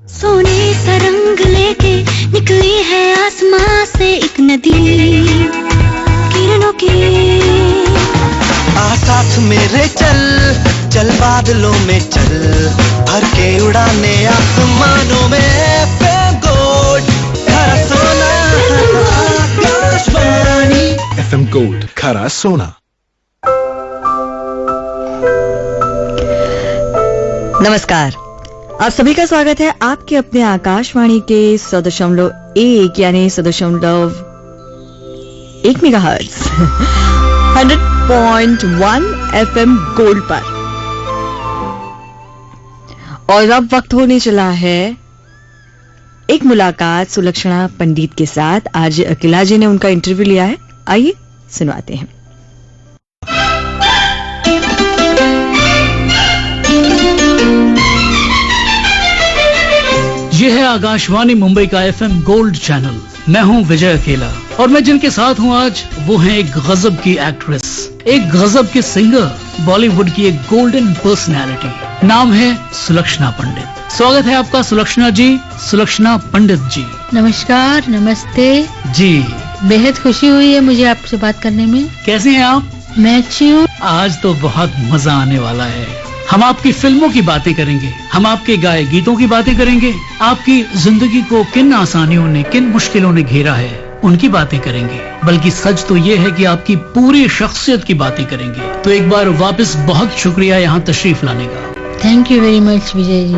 सोने सा रंग लेके निकली है आसमां से एक नदी किरणों की। आ साथ मेरे चल चल बादलों में चल भर के उड़ाने आसमानों में FM गोल्ड खरा सोना आकाशवाणी। FM गोल्ड खरा सोना। नमस्कार, आप सभी का स्वागत है आपके अपने आकाशवाणी के 100.1 यानी 100.1 मेगाहर्ट्ज 100.1 FM गोल्ड पर। और अब वक्त होने चला है एक मुलाकात सुलक्षणा पंडित के साथ। आज अखिला जी ने उनका इंटरव्यू लिया है, आइए सुनवाते हैं। यह है आकाशवाणी मुंबई का FM गोल्ड चैनल। मैं हूं विजय अकेला और मैं जिनके साथ हूं आज वो हैं एक गजब की एक्ट्रेस, एक गजब के सिंगर, बॉलीवुड की एक गोल्डन पर्सनैलिटी। नाम है सुलक्षणा पंडित। स्वागत है आपका सुलक्षणा जी, सुलक्षणा पंडित जी। नमस्कार, नमस्ते जी। बेहद खुशी हुई है मुझे आपसे बात करने में। कैसे हैं आप? मैं अच्छी हूँ। आज तो बहुत मजा आने वाला है। हम आपकी फिल्मों की बातें करेंगे, हम आपके गाए गीतों की बातें करेंगे, आपकी जिंदगी को किन आसानियों ने, किन मुश्किलों ने घेरा है उनकी बातें करेंगे। बल्कि सच तो ये है कि आपकी पूरी शख्सियत की बातें करेंगे। तो एक बार वापस बहुत शुक्रिया यहाँ तशरीफ लाने का। Thank you very much Vijay ji.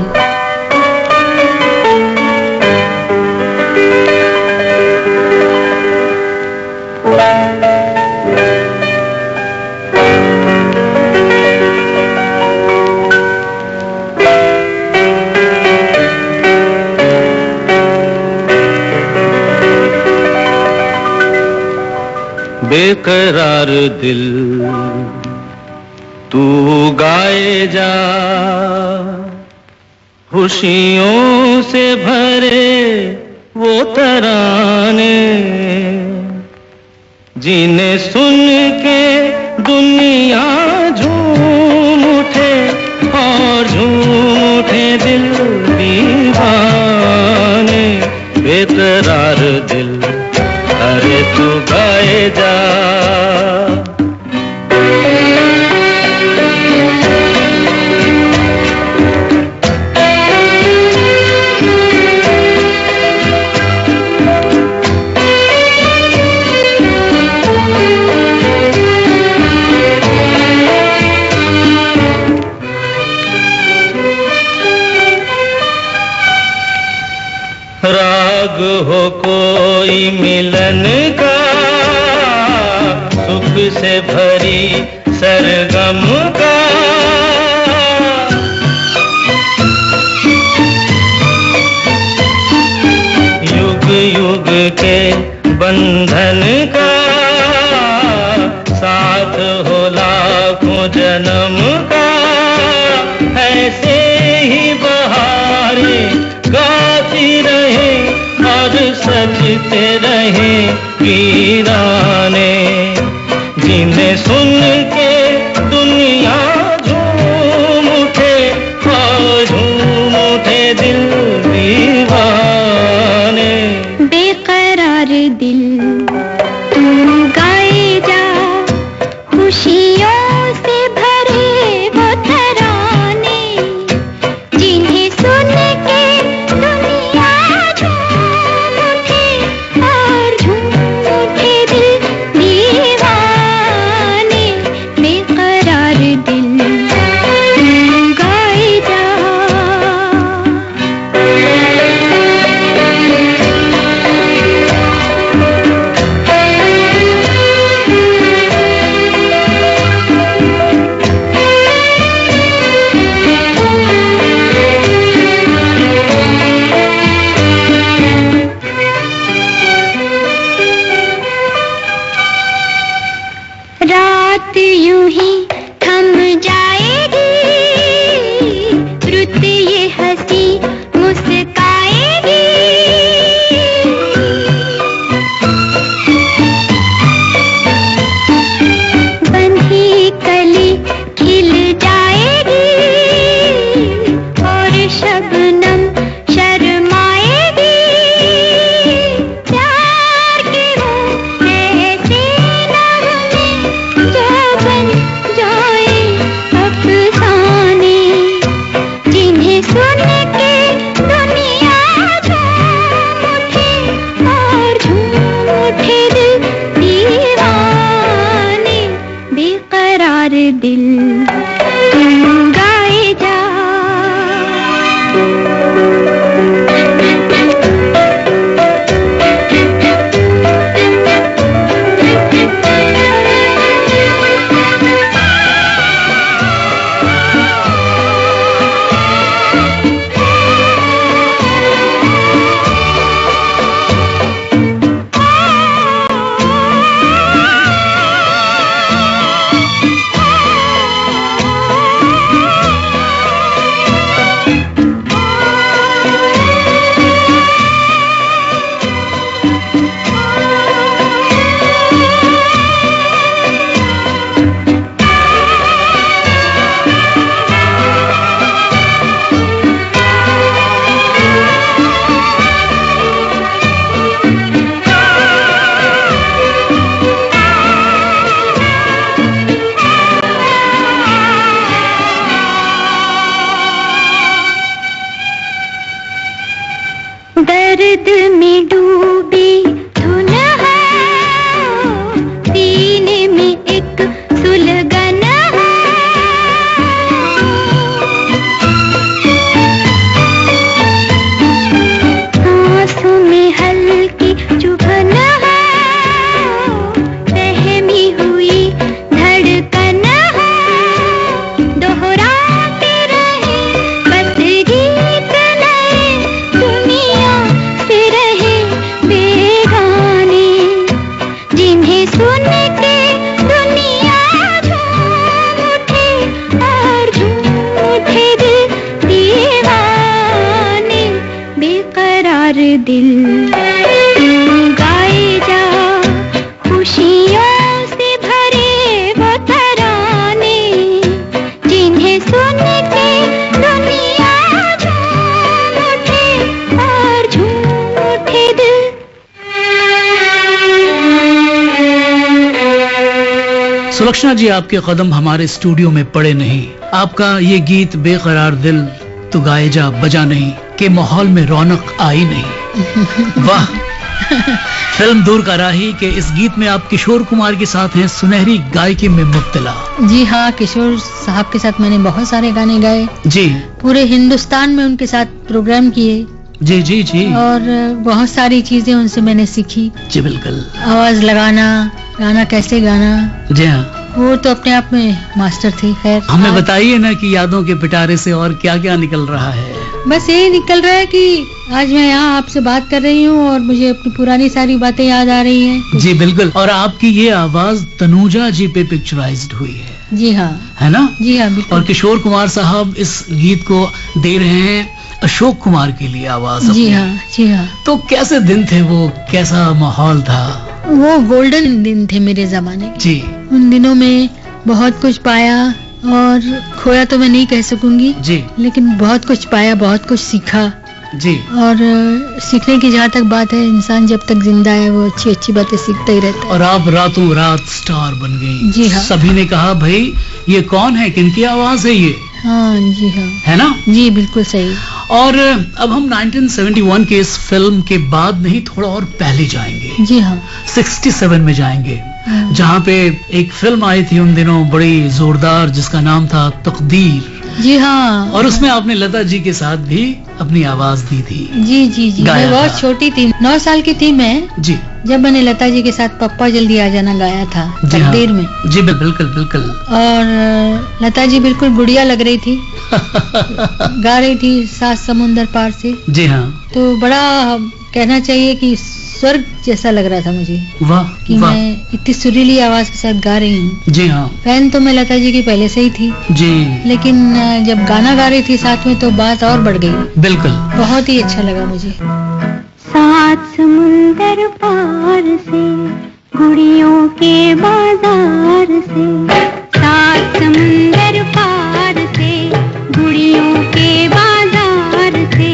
बेकरार दिल तू गाए जा, खुशियों से भरे वो तराने, जिन्हें सुन के दुनिया झूम उठे और झूम उठे दिल दीवाने। बेकरार दिल अरे तू गाए जा। राग हो कोई मिलन का, सुख से भरी सरगम का, युग युग के बंधन का, साथ हो लाखों जन्म का, ऐसे ही बहारें गाती रहे और सजते रहे वीराने, जिन्हें सुन के दुनिया झूम उठे और झूम उठे दिल दीवाने। बेकरार दिल तू गाए जा, खुशियों से भरे वो तराने, जिन्हें सुन के दुनिया झूम उठे और दर्द में डूबी धुन है, सीने में एक सुलगन है। आंसू में हल्की चुभन है, सहमी हुई धड़कन है। दोहराते रहे बस गीत नए, दुनिया से रहे बेगाने, जिन्हें सुन के दुनिया झूम उठे और झूम उठे दिल दीवाने। बेकरार दिल तू गाए जा, खुशियों से भरे वो तराने, जिन्हें सुन के दुनिया झूम उठे और झूम उठे दिल। सुलक्षणा जी, आपके कदम हमारे स्टूडियो में पड़े नहीं। आपका ये गीत बेकरार दिल तू गाए जा बजा नहीं के माहौल में रौनक आई नहीं। वाह। फिल्म दूर का राही के इस गीत में आप किशोर कुमार के साथ हैं, सुनहरी गायकी में मुब्तला। जी हाँ, किशोर साहब के साथ मैंने बहुत सारे गाने गाए, जी पूरे हिंदुस्तान में उनके साथ प्रोग्राम किए जी जी जी और बहुत सारी चीजें उनसे मैंने सीखी। जी बिल्कुल। आवाज लगाना, गाना कैसे गाना, जी हाँ, वो तो अपने आप में मास्टर थे। खैर, हमें आज बताइए ना कि यादों के पिटारे से और क्या क्या निकल रहा है। बस यही निकल रहा है कि आज मैं यहाँ आपसे बात कर रही हूँ और मुझे अपनी पुरानी सारी बातें याद आ रही हैं। जी बिल्कुल। और आपकी ये आवाज तनुजा जी पे पिक्चराइज्ड हुई है। जी हाँ, है ना? जी हाँ, बिल्कुल। और किशोर कुमार साहब इस गीत को दे रहे हैं अशोक कुमार के लिए आवाज जी अपनी। हाँ, जी हाँ। तो कैसे दिन थे वो, कैसा माहौल था? वो गोल्डन दिन थे मेरे जमाने के। जी उन दिनों में बहुत कुछ पाया और खोया तो मैं नहीं कह सकूंगी, जी लेकिन बहुत कुछ पाया, बहुत कुछ सीखा। जी। और सीखने की जहाँ तक बात है, इंसान जब तक जिंदा है वो अच्छी अच्छी बातें सीखता ही रहता है। और आप रातों रात स्टार बन गई। जी हाँ। सभी ने कहा भाई ये कौन है, किनकी आवाज है ये, हाँ जी हाँ, है ना? जी बिल्कुल सही। और अब हम 1971 के इस फिल्म के बाद नहीं, थोड़ा और पहले जाएंगे। जी हाँ, 67 में जाएंगे, हाँ। जहाँ पे एक फिल्म आई थी उन दिनों बड़ी जोरदार, जिसका नाम था तकदीर। जी हाँ। और उसमें आपने लता जी के साथ भी अपनी आवाज दी थी। जी जी जी, गाया मैं बहुत था। छोटी थी, 9 साल की थी मैं, जी जब मैंने लता जी के साथ पप्पा जल्दी आ जाना गाया था जी हाँ। तकदीर में। जी बिल्कुल बिल्कुल। और लता जी बिल्कुल गुड़िया लग रही थी, गा रही थी सात समुंदर पार से। जी हाँ। तो बड़ा कहना चाहिए कि स्वर्ग जैसा लग रहा था मुझे वाह कि वाह। मैं इतनी सुरीली आवाज के साथ गा रही हूँ। जी हाँ। फैन तो मैं लता जी की पहले से ही थी, जी लेकिन जब गाना गा रही थी साथ में तो बात और बढ़ गई। बिल्कुल। बहुत ही अच्छा लगा मुझे। सात समुंदर पार से, गुड़ियों के बाजार से, सात समुंदर पार से, गुड़ियों के बाजार से,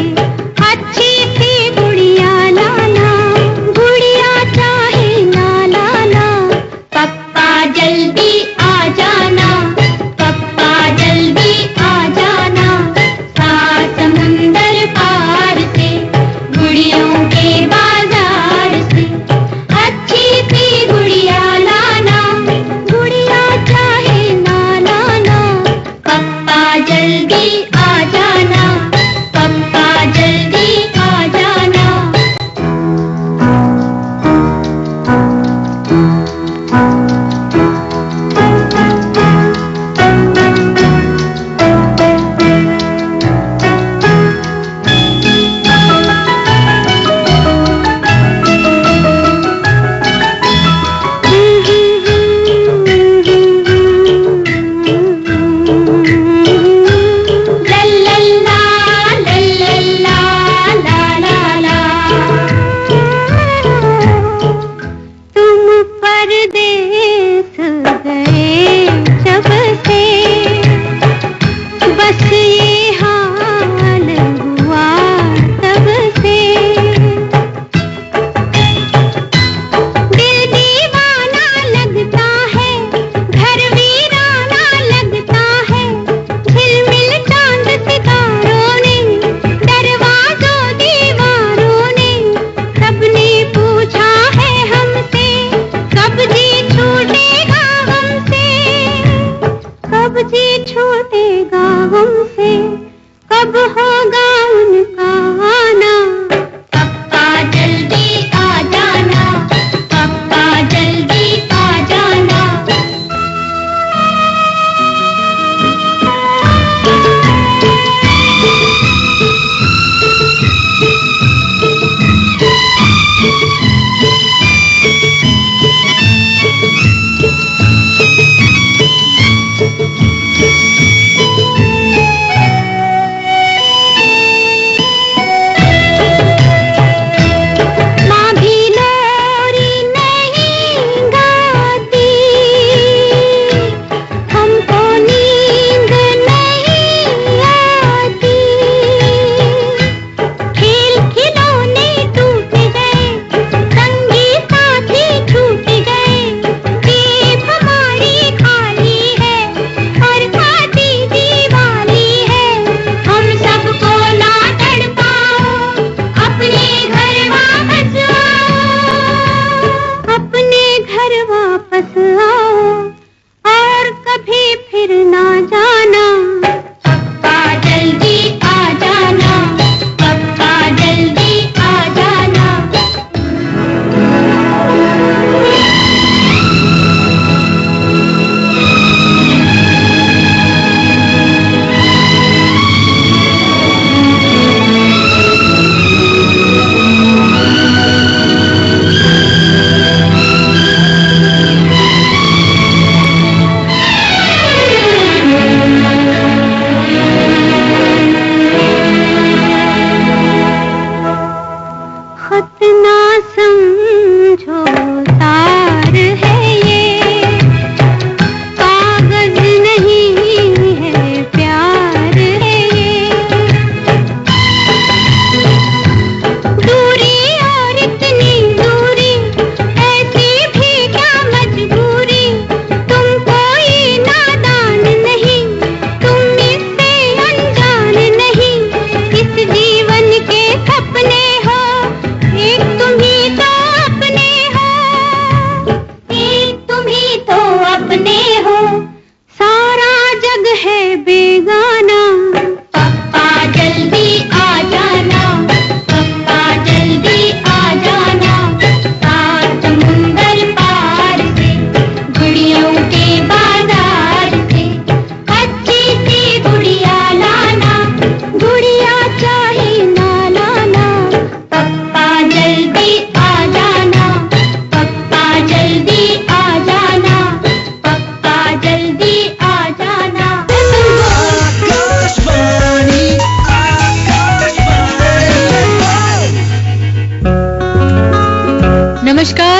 अच्छी सी गुड़िया लाना, गुड़िया चाहे ना लाना, पप्पा जल्दी आ जाना, पप्पा जल्दी आ जाना, सात समुंदर पार से, गुड़ियों के बाजार से, अच्छी सी गुड़िया लाना, गुड़िया चाहे ना लाना,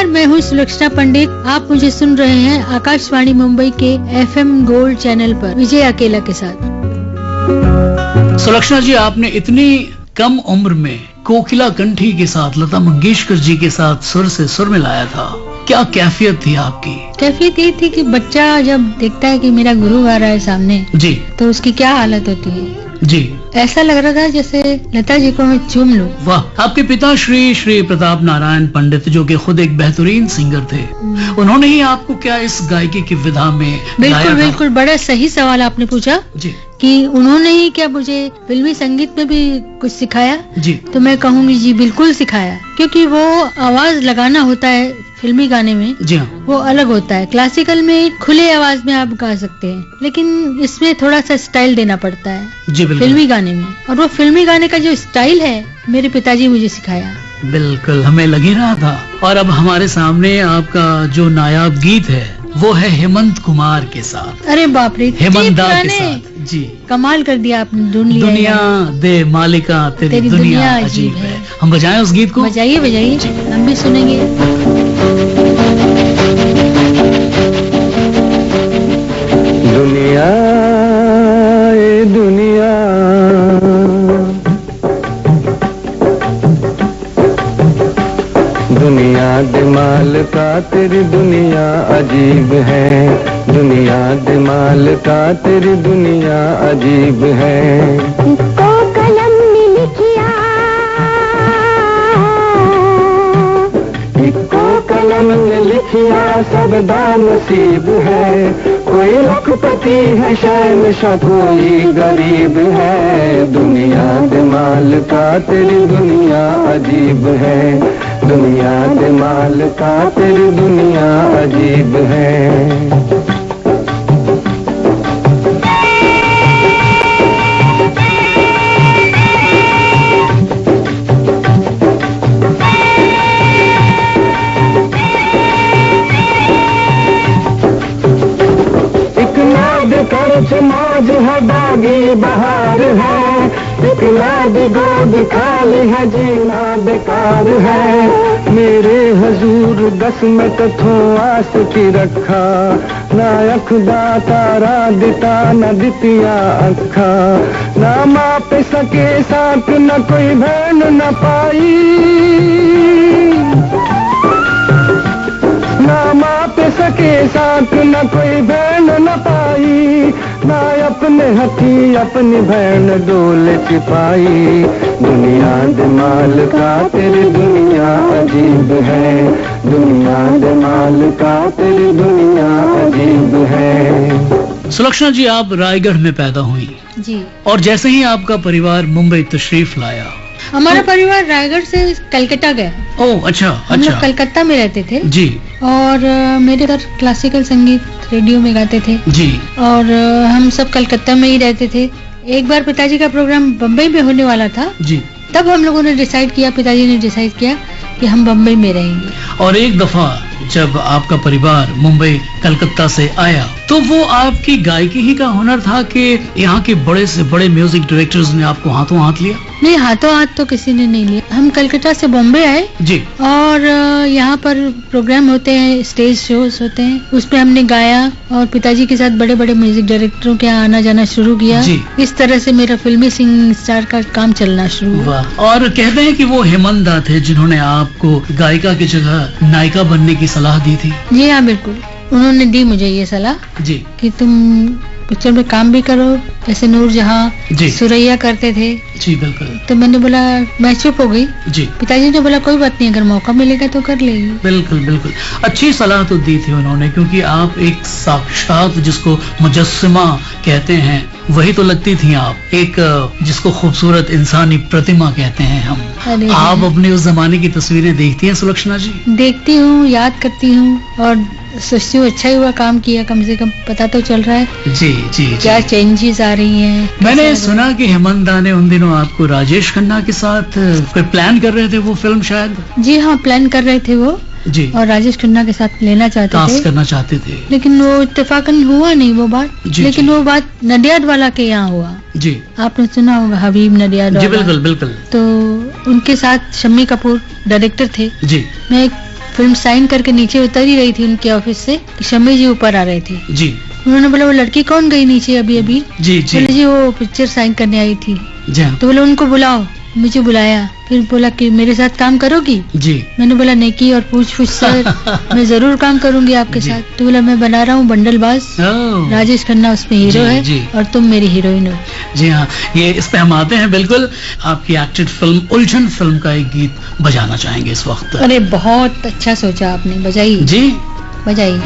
नमस्कार, मैं हूँ सुलक्षणा पंडित। आप मुझे सुन रहे हैं आकाशवाणी मुंबई के FM गोल्ड चैनल पर विजय अकेला के साथ। सुलक्षणा जी, आपने इतनी कम उम्र में कोकिला कंठी के साथ, लता मंगेशकर जी के साथ सुर से सुर मिलाया था। क्या कैफियत थी आपकी? कैफियत ये थी कि बच्चा जब देखता है कि मेरा गुरु गा रहा है सामने, जी तो उसकी क्या हालत होती है। जी, ऐसा लग रहा था जैसे लता जी को मैं चूम लूं। वाह। आपके पिता श्री प्रताप नारायण पंडित, जो कि खुद एक बेहतरीन सिंगर थे, उन्होंने ही आपको क्या इस गायकी की विधा में बिल्कुल लाया था? बिल्कुल, बड़ा सही सवाल आपने पूछा जी कि उन्होंने ही क्या मुझे फिल्मी संगीत में भी कुछ सिखाया। जी, तो मैं कहूँगी जी बिल्कुल सिखाया, क्योंकि वो आवाज लगाना होता है फिल्मी गाने में, जी हाँ, वो अलग होता है। क्लासिकल में खुले आवाज में आप गा सकते हैं, लेकिन इसमें थोड़ा सा स्टाइल देना पड़ता है जी बिल्कुल फिल्मी गाने में। और वो फिल्मी गाने का जो स्टाइल है, मेरे पिताजी मुझे सिखाया। बिल्कुल, हमें लग ही रहा था। और अब हमारे सामने आपका जो नायाब गीत है वो है हेमंत कुमार के साथ, अरे बाप रे, इतने हेमंत दा के पुराने। साथ। जी, कमाल कर दिया आपने, ढूंढ लिया। दुनिया दे मालिका तेरी दुनिया अजीब है। हम बजाएं उस गीत को? बजाइए बजाइए, हम भी सुनेंगे। दुनिया ए दुनिया, दुनिया दिमाल का तेरी दुनिया अजीब है, दुनिया दिमाल का तेरी दुनिया अजीब है। इसको कलम ने लिखिया, इसको कलम ने लिखिया सब नसीब है। कोई लखपति है शहंशाह, कोई गरीब है। दुनिया दिमाल का तेरी दुनिया अजीब है, दुनिया दिमाल का तेरी दुनिया अजीब है। मौज है बागी बहार है, इतना भी गोद खाली है, जीना बेकार है। मेरे हजूर 10 में कथों आस की रखा, ना अखदा तारा दिता न दितिया अखा। ना माप सके साथ न कोई बहन न पाई, ना माप सके साथ न कोई बहन न पाई। ना अपने हथी अपनी बहन डोल छिपाई। दुनिया दिमाल का तेरी दुनिया अजीब है, दुनिया दिमाल का तेरी दुनिया अजीब है। सुलक्षणा जी, आप रायगढ़ में पैदा हुई जी, और जैसे ही आपका परिवार मुंबई तशरीफ लाया। हमारा परिवार रायगढ़ से कलकत्ता गया। ओह अच्छा हम लोग अच्छा, कलकत्ता में रहते थे जी और मेरे घर क्लासिकल संगीत रेडियो में गाते थे जी, और हम सब कलकत्ता में ही रहते थे। एक बार पिताजी का प्रोग्राम बम्बई में होने वाला था, जी। तब हम लोगों ने डिसाइड किया, पिताजी ने डिसाइड किया कि हम बम्बई में रहेंगे। और एक दफा जब आपका परिवार मुंबई कलकत्ता से आया, तो वो आपकी गायकी ही का हुनर था कि यहाँ के बड़े से बड़े म्यूजिक डायरेक्टर्स ने आपको हाथों हाथ लिया? नहीं, हाथों हाथ तो किसी ने नहीं लिया। हम कलकत्ता से बॉम्बे आए जी, और यहाँ पर प्रोग्राम होते हैं, स्टेज शोज होते हैं, उसमें हमने गाया और पिताजी के साथ बड़े बड़े म्यूजिक डायरेक्टरों के यहाँ आना जाना शुरू किया। जी। इस तरह से मेरा फिल्मी सिंगिंग स्टार का काम चलना शुरू हुआ। वाह। और कहते हैं कि वो हेमंत दा थे जिन्होंने आपको गायिका की जगह नायिका बनने की सलाह दी थी। जी हाँ, बिल्कुल, उन्होंने दी मुझे ये सलाह जी कि तुम पिक्चर में काम भी करो, जैसे नूरजहां, जी। सुरैया करते थे। जी बिल्कुल तो मैंने बोला, मैं चुप हो गई। जी, पिताजी ने बोला कोई बात नहीं, अगर मौका मिलेगा तो कर लेगी। बिल्कुल बिल्कुल, अच्छी सलाह तो दी थी उन्होंने, क्योंकि आप एक साक्षात जिसको मुजस्सिमा कहते हैं वही तो लगती थी आप, एक जिसको खूबसूरत इंसानी प्रतिमा कहते हैं हम। अरे आप अपने उस जमाने की तस्वीरें देखती हैं सुलक्षणा जी? देखती हूँ, याद करती हूँ और सोचती हूँ अच्छा ही हुआ काम किया, कम से कम पता तो चल रहा है जी जी क्या जी। चेंजेस आ रही हैं। मैंने कैसा सुना कि हेमंत दा ने उन दिनों आपको राजेश खन्ना के साथ कोई प्लान कर रहे थे, वो फिल्म शायद? जी हाँ, प्लान कर रहे थे वो, जी, और राजेश खन्ना के साथ लेना चाहते कास्ट थे, करना चाहते थे। लेकिन वो इत्तेफाकन हुआ नहीं वो बात। जी, लेकिन जी। वो बात नडियाद वाला के यहाँ हुआ। जी आपने सुना होगा, हबीब नडियाद जी, वाला। बिल्कुल बिल्कुल। तो उनके साथ शम्मी कपूर डायरेक्टर थे। जी मैं एक फिल्म साइन करके नीचे उतर ही रही थी उनके ऑफिस से, शम्मी जी ऊपर आ रहे थे जी। उन्होंने बोला वो लड़की कौन गई नीचे अभी अभी? जी जी बोले जी वो पिक्चर साइन करने आई थी। जी हाँ। तो बोले उनको बुलाओ। मुझे बुलाया, फिर बोला कि मेरे साथ काम करोगी? जी। मैंने बोला नेकी और पूछ सर मैं जरूर काम करूंगी आपके जी। साथ। तो बोला मैं बना रहा हूँ बंडलबाज, ओह, राजेश खन्ना उसमें हीरो जी, है जी। और तुम मेरी हीरोइन हो। जी हाँ, ये इस पे हम आते हैं बिल्कुल। आपकी एक्टेड फिल्म उलझन फिल्म का एक गीत बजाना चाहेंगे इस वक्त। अरे बहुत अच्छा सोचा आपने, बजाइए जी बजाइए।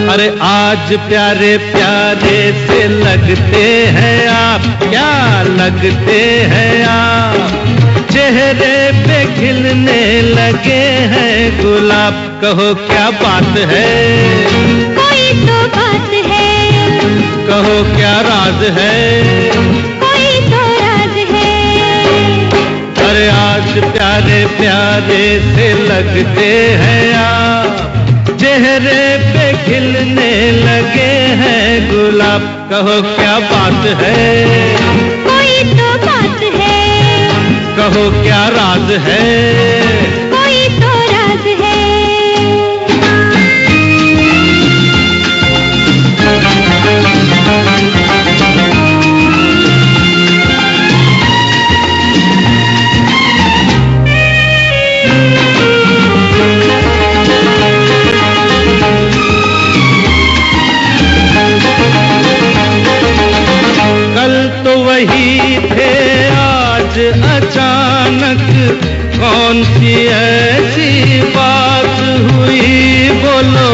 अरे आज प्यारे प्यारे से लगते हैं आप, क्या लगते हैं आप, चेहरे पे खिलने लगे हैं गुलाब, कहो क्या बात है, कोई तो बात है, कहो क्या राज है, कोई तो राज है। अरे आज प्यारे प्यारे से लगते हैं आप, चेहरे पे खिलने लगे हैं गुलाब, कहो क्या बात है, कोई तो बात है, कहो क्या राज है, कोई तो राज है। कल तो वही थे आज अचानक, कौन सी ऐसी बात हुई, बोलो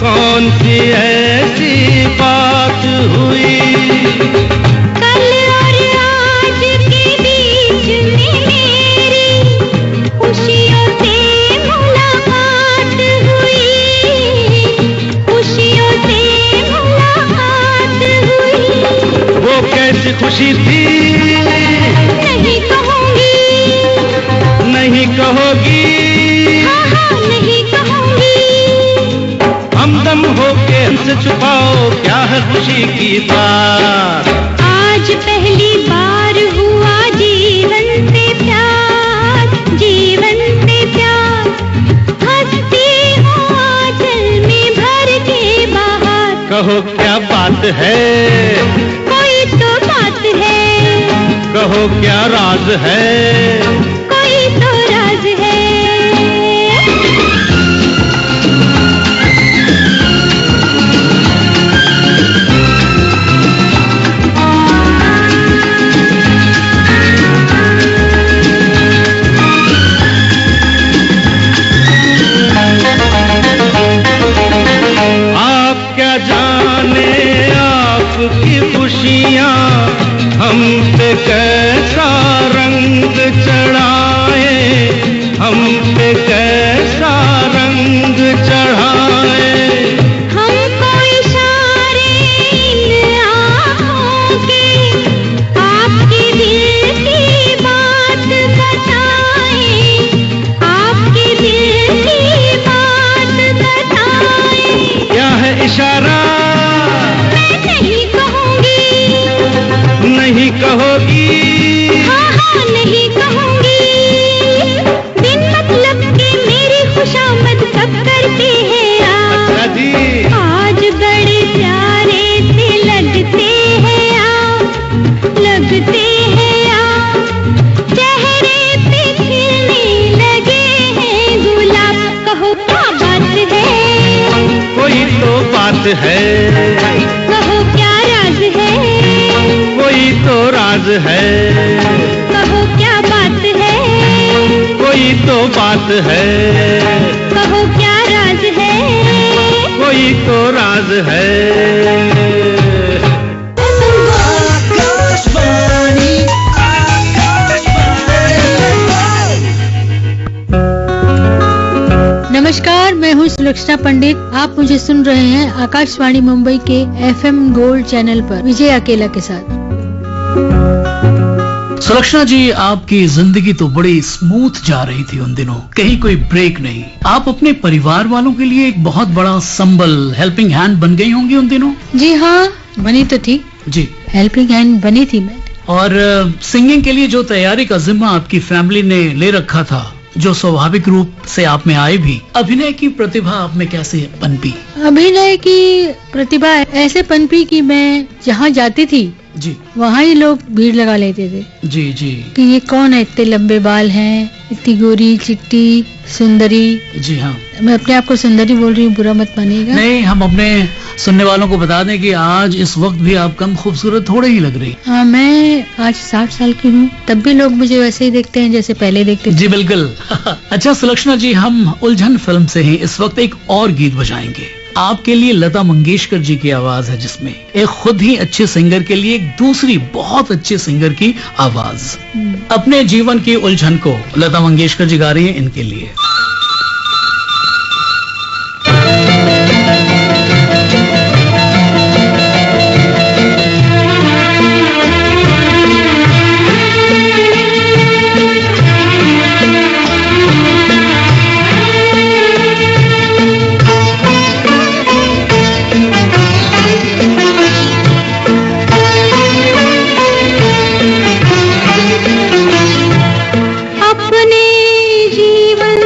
कौन सी ऐसी बात हुई। कल और आज के बीच में मेरी खुशियों से मुलाकात हुई, खुशियों से मुलाकात हुई। वो कैसी खुशी थी, नहीं कहूँगी, नहीं कहोगी, हाँ हाँ नहीं कहूँगी। हमदम होके हमसे छुपाओ क्या है खुशी की बात। आज पहली बार हुआ जीवन से प्यार, जीवन से प्यार, हंसती हूँ आंचल में भर के बाहर, कहो क्या बात है, कोई तो बात है, कहो क्या राज है, कोई तो राज है। आप क्या जाने आपकी खुशियाँ हम पे कैसा रंग चढ़ाए, हम पे कैसा रंग चढ़ाए। हमको इशारे इन आँखों के आपके दिल की बात बताएं, आपके दिल की बात बताएं। क्या है इशारा, मैं नहीं कहूँगी, नहीं कहोगी, हाँ हाँ नहीं कहूँगी। बिन मतलब के मेरी खुशामद कब करते हैं आप, अच्छा जी। आज बड़े प्यारे से लगते हैं आप, लगते हैं आप, चेहरे पे खिलने लगे हैं गुलाब, कहो क्या बात है, कोई तो बात है, कहो क्या राज है, कोई तो राज है, कहो क्या बात है, कोई तो बात है, कहो क्या राज है। कोई तो राज है। नमस्कार, मैं हूँ सुलक्षणा पंडित। आप मुझे सुन रहे हैं आकाशवाणी मुंबई के FM गोल्ड चैनल पर विजय अकेला के साथ। सुलक्षणा जी, आपकी जिंदगी तो बड़ी स्मूथ जा रही थी उन दिनों, कहीं कोई ब्रेक नहीं। आप अपने परिवार वालों के लिए एक बहुत बड़ा संबल, हेल्पिंग हैंड बन गई होंगी उन दिनों। जी हाँ, बनी तो थी, जी। हेल्पिंग हैंड बनी थी मैं। और सिंगिंग के लिए जो तैयारी का जिम्मा आपकी फैमिली ने ले रखा था, जो स्वाभाविक रूप से आप में आए भी, अभिनय की प्रतिभा आप में कैसे पनपी? अभिनय की प्रतिभा ऐसे पनपी कि मैं जहाँ जाती थी जी वहाँ ही लोग भीड़ लगा लेते थे जी जी कि ये कौन है, इतने लंबे बाल हैं, इतनी गोरी चिट्टी सुंदरी। जी हाँ। मैं अपने आप को सुंदरी बोल रही हूँ, बुरा मत मानिएगा। नहीं, हम अपने सुनने वालों को बता दें कि आज इस वक्त भी आप कम खूबसूरत थोड़े ही लग रही। हाँ, मैं आज 60 साल की हूँ, तब भी लोग मुझे वैसे ही देखते हैं जैसे पहले देखते थे। जी बिल्कुल। अच्छा सुलक्षणा जी, हम उलझन फिल्म से ही इस वक्त एक और गीत बजाएंगे। आपके लिए लता मंगेशकर जी की आवाज है, जिसमें एक खुद ही अच्छे सिंगर के लिए एक दूसरी बहुत अच्छे सिंगर की आवाज। अपने जीवन की उलझन को लता मंगेशकर जी गा रही हैं इनके लिए। अपने जीवन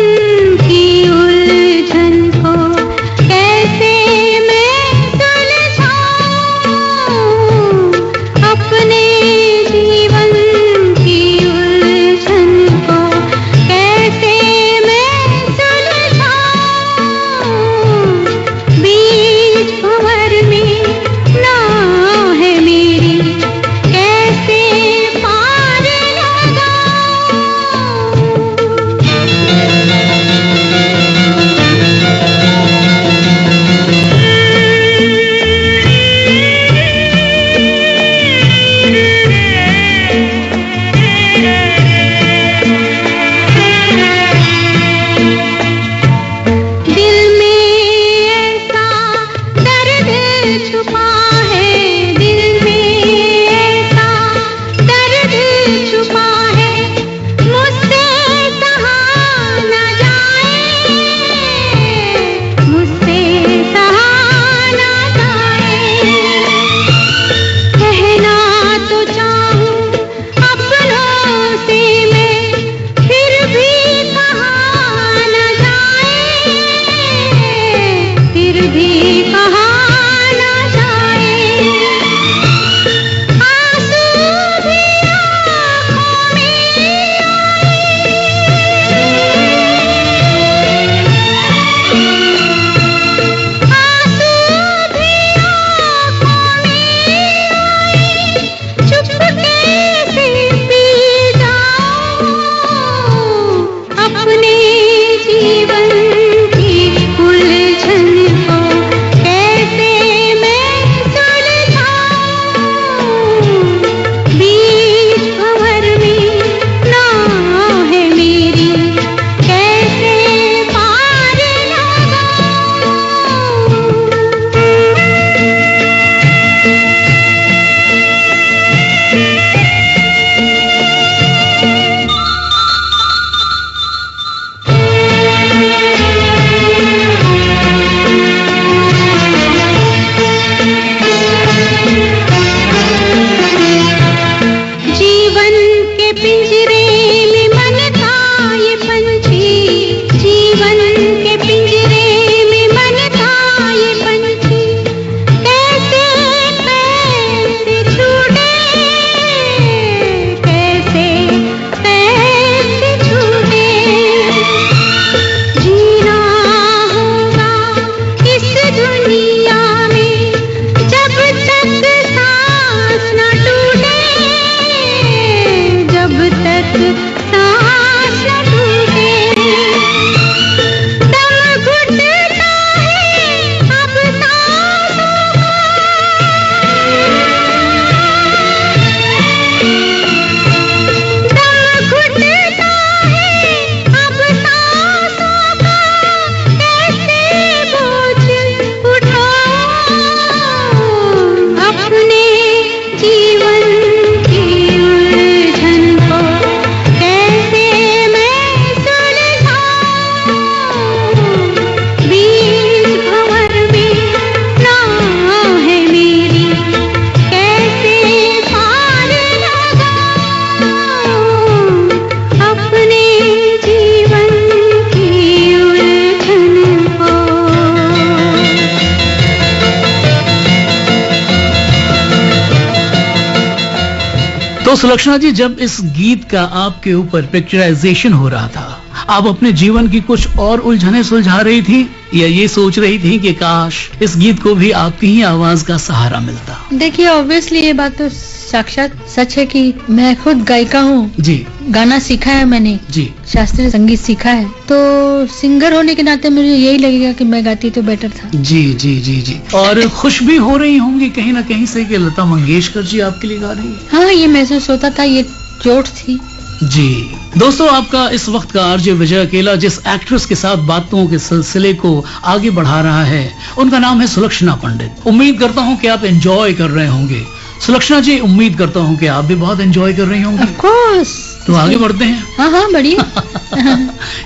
तो सुलक्षणा जी, जब इस गीत का आपके ऊपर पिक्चराइजेशन हो रहा था, आप अपने जीवन की कुछ और उलझने सुलझा रही थी या ये सोच रही थी कि काश इस गीत को भी आपकी ही आवाज का सहारा मिलता? देखिए, ऑब्वियसली ये बात तो साक्षात सच है कि मैं खुद गायिका हूँ जी गाना सीखा है मैंने जी शास्त्रीय संगीत सीखा है, तो सिंगर होने के नाते मुझे यही लगेगा कि मैं गाती तो बेटर था। जी जी जी जी और खुश भी हो रही होंगी कहीं ना कहीं से कि लता मंगेशकर जी आपके लिए गा रही है? हाँ, ये महसूस होता था, ये चोट थी। जी दोस्तों, आपका इस वक्त का आरजे विजय अकेला जिस एक्ट्रेस के साथ बातों के सिलसिले को आगे बढ़ा रहा है, उनका नाम है सुलक्षणा पंडित। उम्मीद करता हूँ कि आप एंजॉय कर रहे होंगे। सुलक्षणा जी, उम्मीद करता हूँ कि आप भी बहुत एंजॉय कर रही होंगी। Of course. तो आगे बढ़ते हैं। हाँ हाँ, बढ़िया।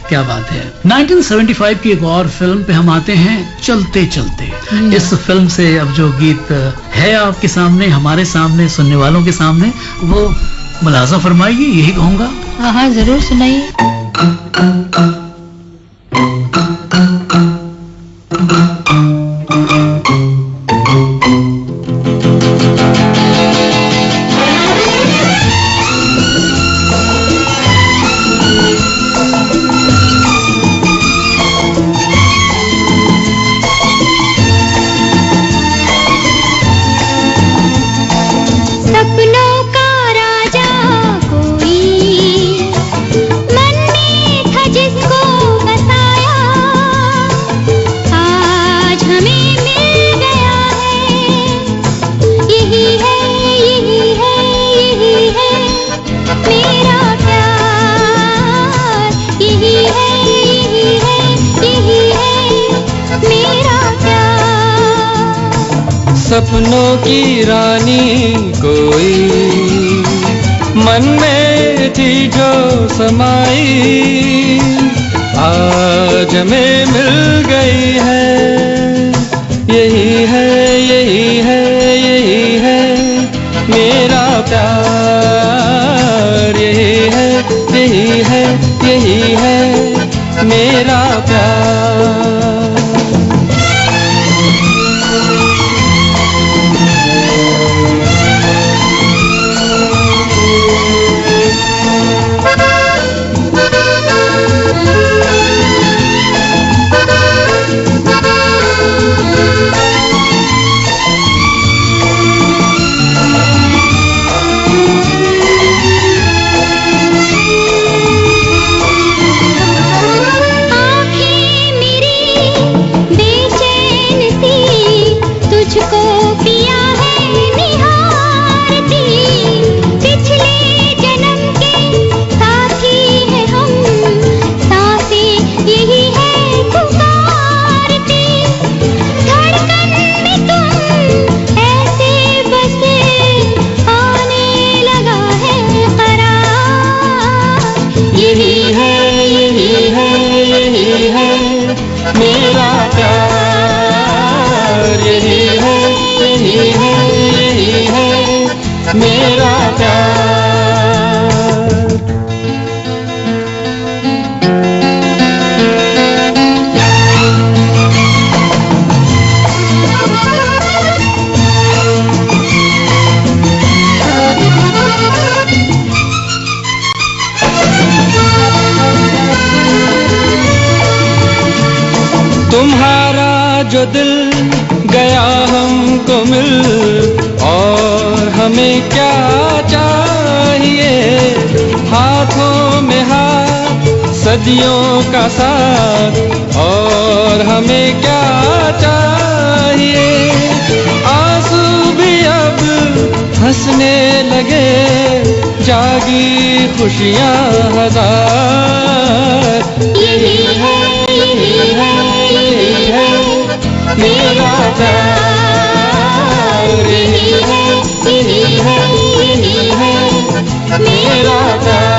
क्या बात है। 1975 की एक और फिल्म पे हम आते हैं, चलते चलते। इस फिल्म से अब जो गीत है आपके सामने, हमारे सामने, सुनने वालों के सामने, वो मुलाजा फरमाइए, यही कहूंगा। हाँ हाँ, जरूर सुनाइए। सपनों का राजा कोई मन में था जिसको बसाया, आज हमें मिल गया है। यही है, यही है, यही है मेरा प्यार। यही है, यही है, यही है मेरा प्यार। सपनों की रानी कोई मन में थी जो समाई, आज हमें मिल गई है। यही है, यही है, यही है मेरा प्यार। यही है, यही है, यही है मेरा प्यार। आँखें मेरी बेचैन सी तुझको पिया है निहारती। पिछले जन्म के साथी है हम, सांसें यही है पुकारती। धड़कन में तुम ऐसे बसे, आने लगा है करार। यही है, यही है, यही है मेरा प्यार। यही है, यही है, यही है मेरा प्यार। तुम्हारा जो दिल गया हमको मिल, और हमें क्या चाहिए। हाथों में हाथ, सदियों का साथ, और हमें क्या चाहिए। आंसू भी अब हंसने लगे, जागी खुशियाँ हजार। यही है, यही है, यही है मेरा प्यार। यही है, यही है, यही है मेरा प्यार।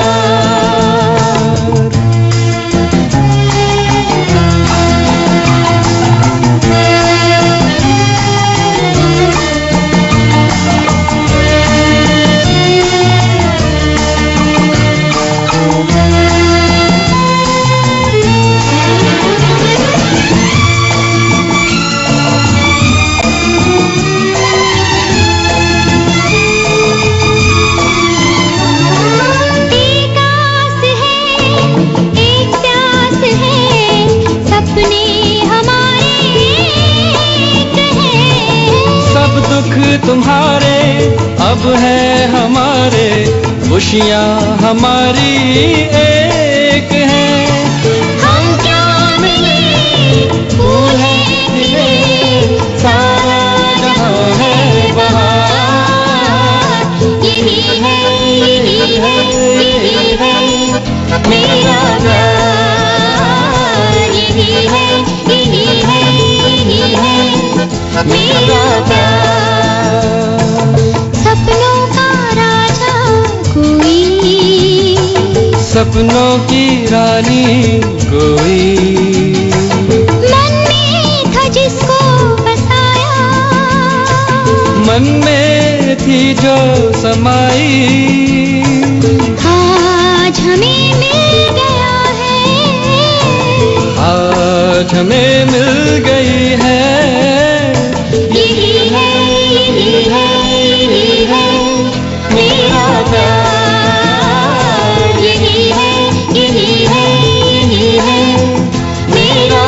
ख्वाब है हमारे, खुशियाँ हमारी एक है। हम क्या मिले, फूल है खिले, सारा जहां है बहार। यही है, यही है, यही है मेरा प्यार। यही है, यही है, यही है मेरा प्यार। सपनों का राजा कोई, सपनों की रानी कोई, मन में था जिसको बसाया, मन में थी जो समाई, आज हमें मिल गया है, आज हमें मिल गई है। यही है, यही है, यही है मेरा प्यार। यही है, यही है, यही है मेरा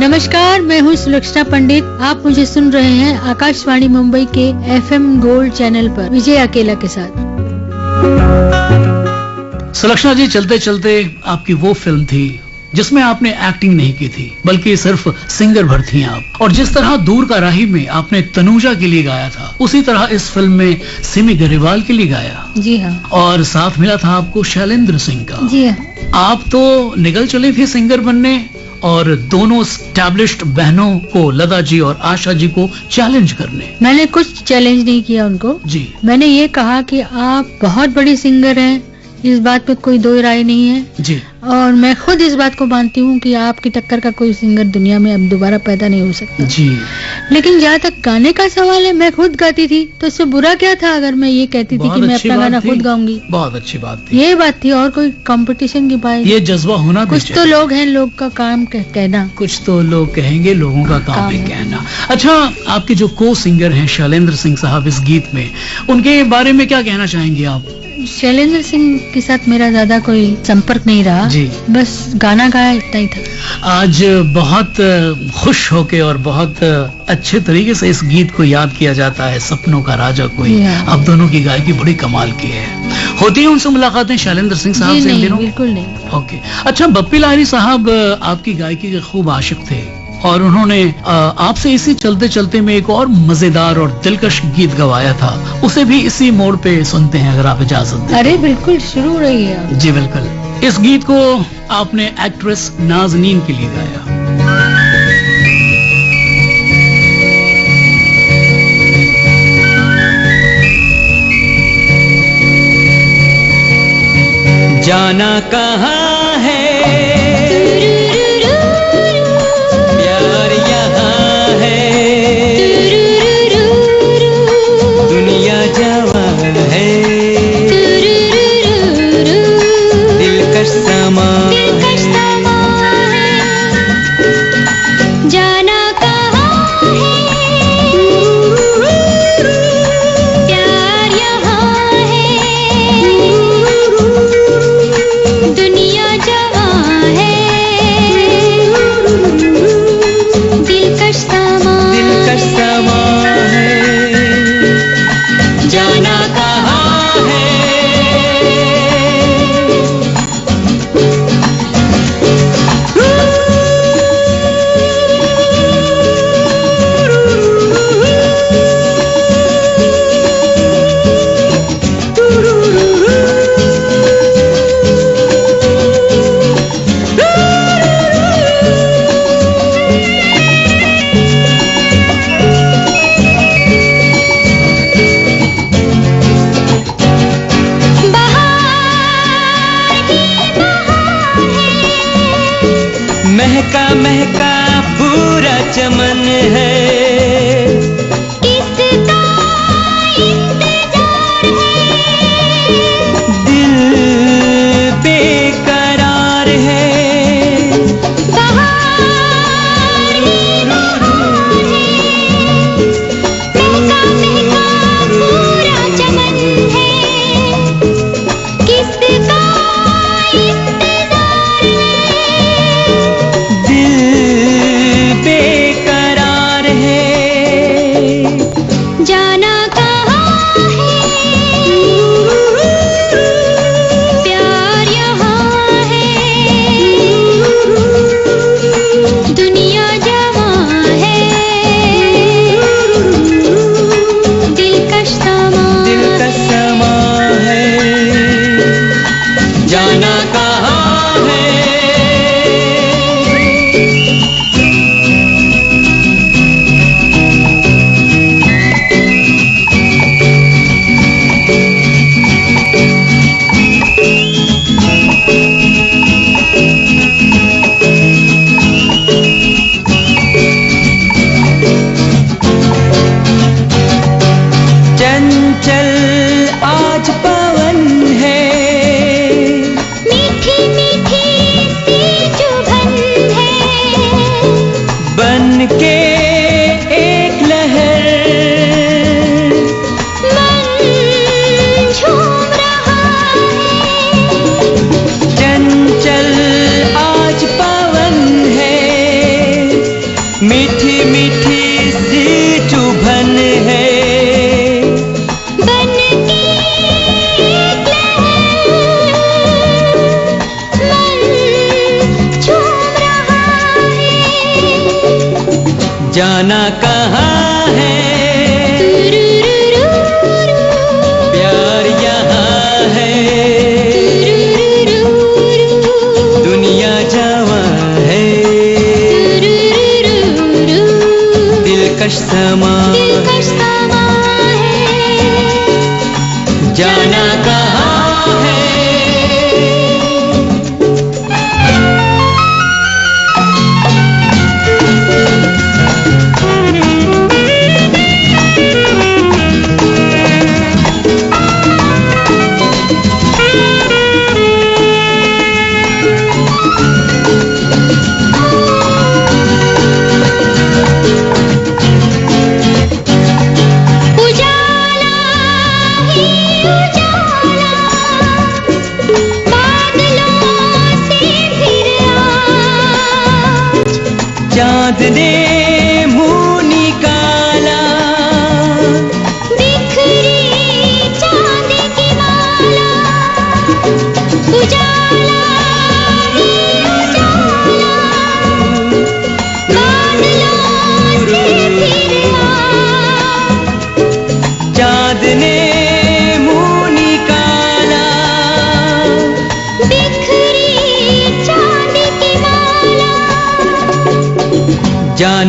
नमस्कार, मैं हूँ सुलक्षणा पंडित। आप मुझे सुन रहे हैं आकाशवाणी मुंबई के FM गोल्ड चैनल पर विजय अकेला के साथ। सुलक्षणा जी, चलते चलते आपकी वो फिल्म थी जिसमें आपने एक्टिंग नहीं की थी, बल्कि सिर्फ सिंगर भर थी आप। और जिस तरह दूर का राही में आपने तनुजा के लिए गाया था, उसी तरह इस फिल्म में सिमी गरेवाल के लिए गाया। जी हाँ। और साथ मिला था आपको शैलेंद्र सिंह का। जी हाँ। आप तो निकल चले थे सिंगर बनने, और दोनों स्टैब्लिश्ड बहनों को, लता जी और आशा जी को चैलेंज करने। मैंने कुछ चैलेंज नहीं किया उनको जी। मैंने ये कहा कि आप बहुत बड़ी सिंगर हैं, इस बात पे कोई दो राय नहीं है जी। और मैं खुद इस बात को मानती हूँ कि आपकी टक्कर का कोई सिंगर दुनिया में अब दोबारा पैदा नहीं हो सकता जी। लेकिन जहाँ तक गाने का सवाल है, मैं खुद गाती थी, तो उससे बुरा क्या था अगर मैं ये कहती थी कि मैं अपना गाना खुद गाऊंगी। बहुत अच्छी बात थी, ये बात थी, और कोई कंपटीशन की बात। ये जज्बा होना भी कुछ तो चाहिए। लोग हैं, लोग का काम कहना, कुछ तो लोग कहेंगे, लोगों का काम है कहना। अच्छा, आपके जो को सिंगर हैं शैलेंद्र सिंह साहब इस गीत में, उनके बारे में क्या कहना चाहेंगे आप? शैलेंद्र सिंह के साथ मेरा ज्यादा कोई संपर्क नहीं रहा जी। बस गाना गाया, इतना ही था। आज बहुत खुश होके और बहुत अच्छे तरीके से इस गीत को याद किया जाता है, सपनों का राजा कोई। जी हाँ। आप दोनों की गायकी बड़ी कमाल की है। होती है उनसे मुलाकातें शैलेंद्र सिंह साहब जी से इन नहीं, दिनों? बिल्कुल नहीं। ओके। अच्छा, बप्पी लाहिरी साहब आपकी गायकी के खूब आशिक थे, और उन्होंने आपसे इसी चलते चलते में एक और मजेदार और दिलकश गीत गवाया था। उसे भी इसी मोड़ पे सुनते हैं अगर आप इजाजत दें। अरे बिल्कुल, शुरू हो रही है। जी बिल्कुल। इस गीत को आपने एक्ट्रेस नाज़नीन के लिए गाया। जाना कहाँ है, प्यार यहाँ है, दुनिया जवान है, दिलकश समा है। जाना कहाँ है, प्यार यहाँ है, दुनिया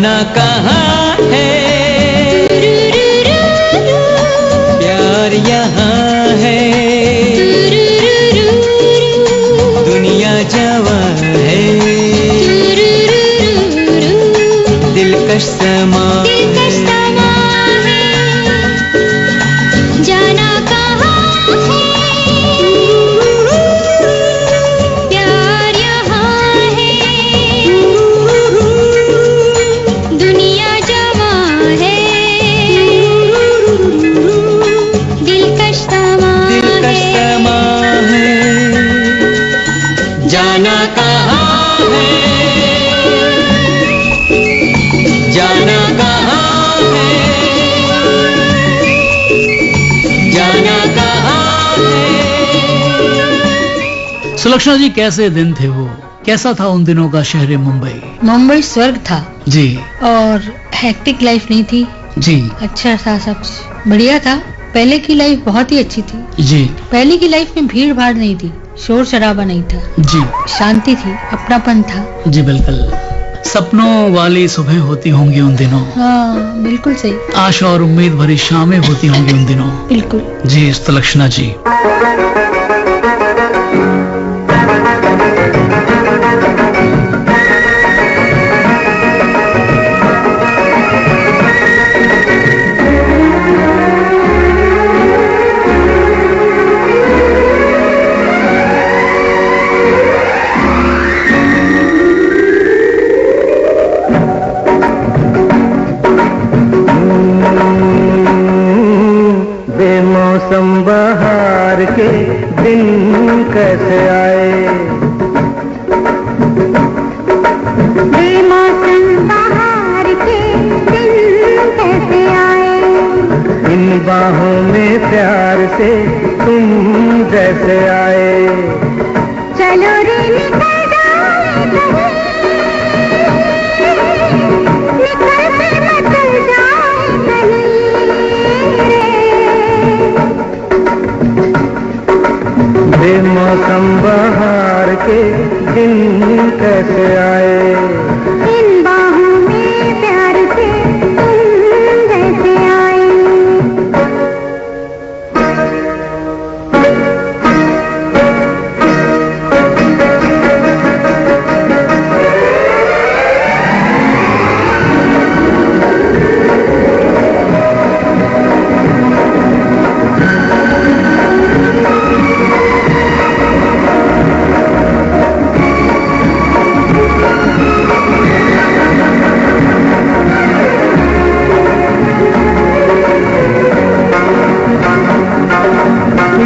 जाना कहाँ है, प्यार यहाँ है, दुनिया जवां है, दिलकश समा जाना कहाँ है, प्यार यहाँ है, दुनिया जवां है, दिलकश समा है, जाना कहाँ है, जाना कहाँ है, जाना कहाँ है। सुलक्षणा जी, कैसे दिन थे वो? कैसा था उन दिनों का शहर मुंबई? मुंबई स्वर्ग था जी और हैक्टिक लाइफ नहीं थी, जी अच्छा था, सब बढ़िया था। पहले की लाइफ बहुत ही अच्छी थी। जी पहले की लाइफ में भीड़ भाड़ नहीं थी, शोर शराबा नहीं था, जी शांति थी, अपनापन था। जी बिल्कुल। सपनों वाली सुबह होती होंगी उन दिनों, हाँ बिल्कुल सही, आशा और उम्मीद भरी शामें होती होंगी उन दिनों। बिल्कुल। जी सुलक्षणा जी, बेमौसम बहार के दिन कैसे आए, बेमौसम बहार के दिन कैसे आए, इन बाहों में प्यार से तुम जैसे आए। चलो रे निकल जाए निकल के मचल जाए बेमौसम बहार के दिन कैसे आए, इन बाहों में प्यार से तुम जैसे आए।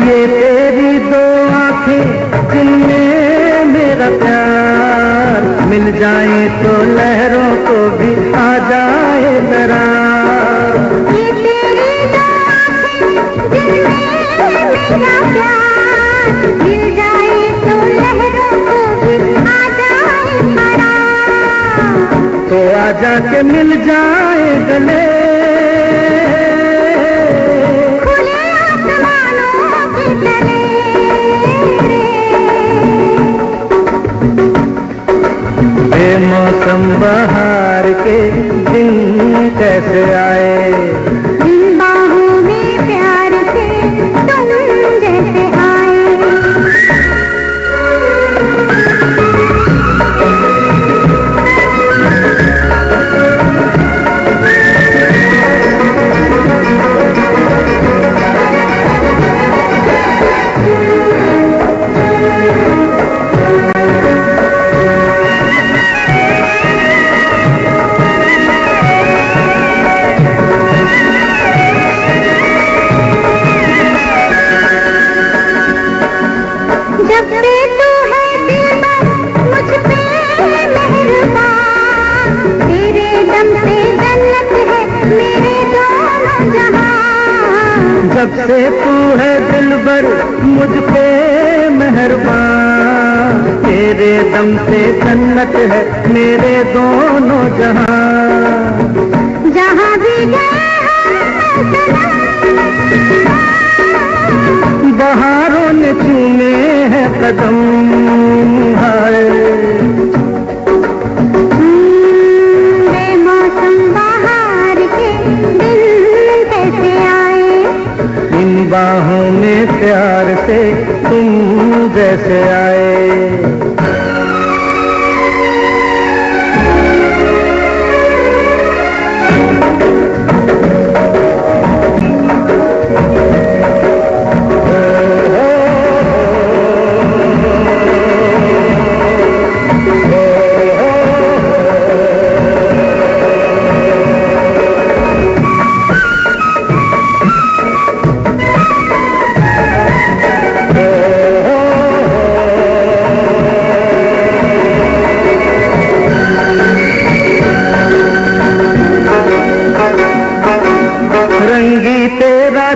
ये तेरी दो आंखें जिनमें मेरा प्यार मिल जाए तो लहरों को भी आ जाए दरार। ये तेरी दो आँखें जिनमें मेरा प्यार मिल जाए तो लहरों को भी आ जाए करार। तो आजा के मिल जाए गले, खुले आसमानों के तले बेमौसम बहार के दिन कैसे आए, इन बाहों में प्यार से तुम जैसे आए। जब से तू है दिलबर मुझ पे मेहरबान, तेरे दम से जन्नत है मेरे दोनों जहां। जब से तू है दिलबर मुझ पे मेहरबान, तेरे दम से जन्नत है मेरे दोनों जहां। जहां भी गए बहारों ने चूमे हैं कदम, हाय बेमौसम बाहों में प्यार से तुम जैसे आए।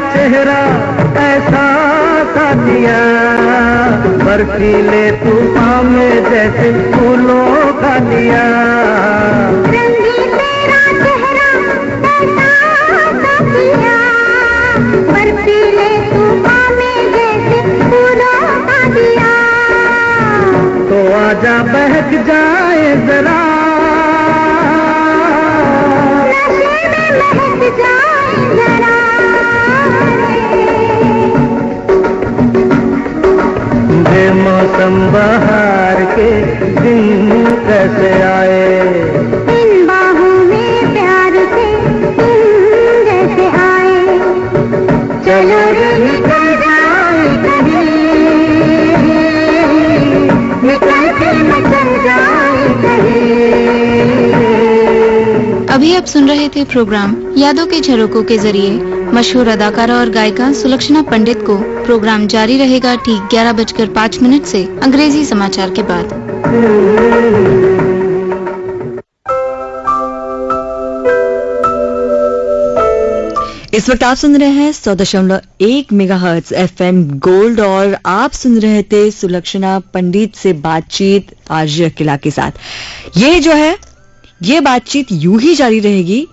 चेहरा ऐसा साथिया बर्फीले तूफान में जैसे फूलों का लिया। रंगी तेरा चेहरा ऐसा साथिया बर्फीले तूफान में जैसे फूलों का लिया। तो आजा बहक जाए जरा नशे में महक जाए जरा। मौसम बहार के दिन कैसे आए। इन बाहों में प्यार से तुम जैसे आए। चलो रे निकल जाए कहीं, निकल के मचल जाए कहीं। अभी आप सुन रहे थे प्रोग्राम यादों के झरोकों के जरिए मशहूर अदाकारा और गायिका सुलक्षणा पंडित को। प्रोग्राम जारी रहेगा ठीक 11:05 से अंग्रेजी समाचार के बाद। इस वक्त आप सुन रहे हैं 100.1 मेगाहर्ट्ज FM गोल्ड और आप सुन रहे थे सुलक्षणा पंडित से बातचीत आज अकेला के साथ। ये जो है ये बातचीत यूं ही जारी रहेगी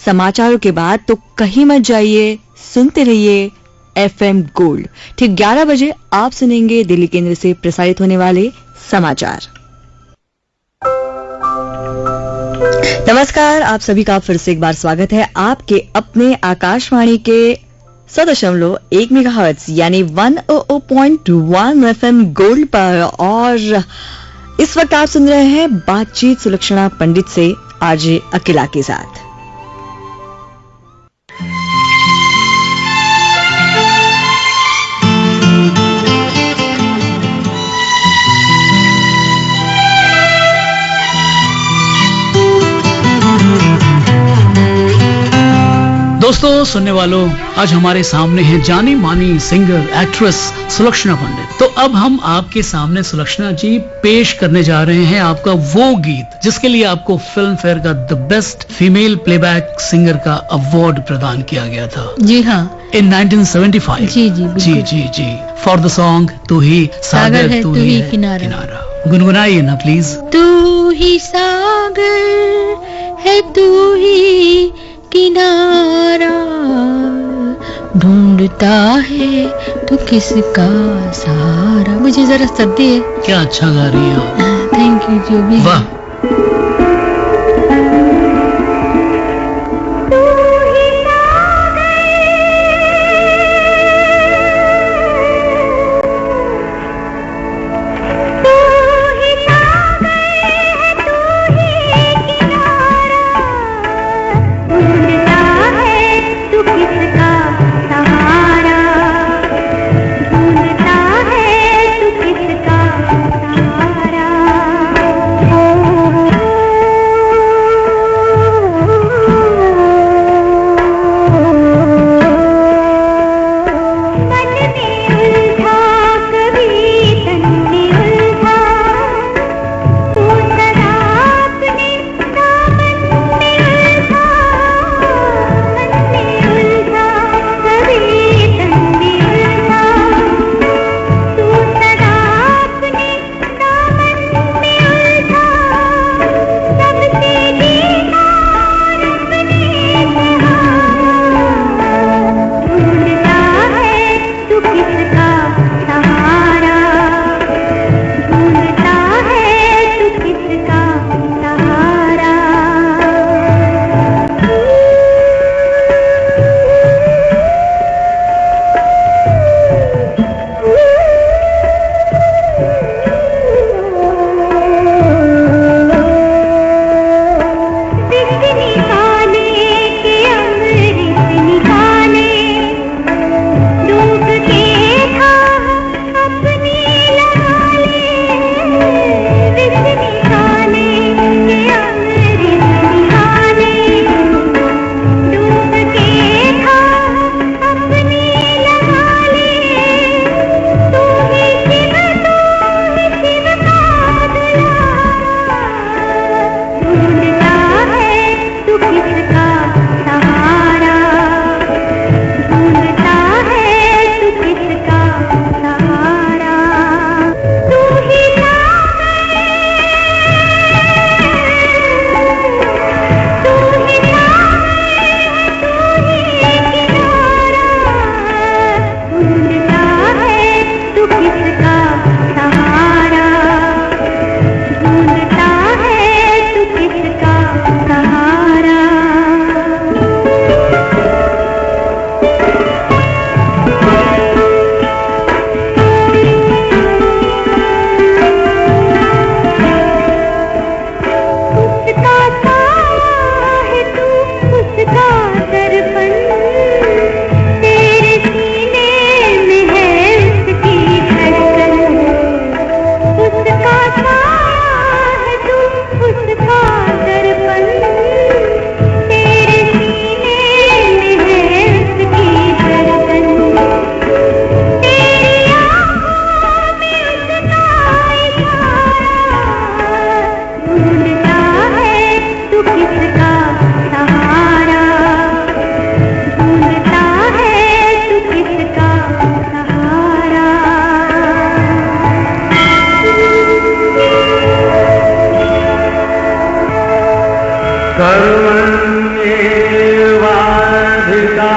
समाचारों के बाद, तो कहीं मत जाइए, सुनते रहिए FM गोल्ड। ठीक 11 बजे आप सुनेंगे दिल्ली केंद्र से प्रसारित होने वाले समाचार। नमस्कार, आप सभी का फिर से एक बार स्वागत है आपके अपने आकाशवाणी के 100.1 मेगाहर्ट्ज यानी 100.1 FM गोल्ड पर। और इस वक्त आप सुन रहे हैं बातचीत सुलक्षणा पंडित से आज अकेला के साथ। दोस्तों, सुनने वालों, आज हमारे सामने है जानी मानी सिंगर एक्ट्रेस सुलक्षणा पंडित। तो अब हम आपके सामने सुलक्षणा जी पेश करने जा रहे हैं आपका वो गीत जिसके लिए आपको फिल्म फेयर का the best female playback singer का अवार्ड प्रदान किया गया था। जी हाँ, इन 1975। जी जी जी जी जी फॉर द सॉन्ग तू ही सागर है, तू ही किनारा। गुनगुनाइए ना प्लीज। तू ही सागर है, तू ही किनारा, ढूंढता है तो किसका सहारा। मुझे जरा सर्दी है। क्या अच्छा गा रही है आप। थैंक यू जो भी। वाह। Oh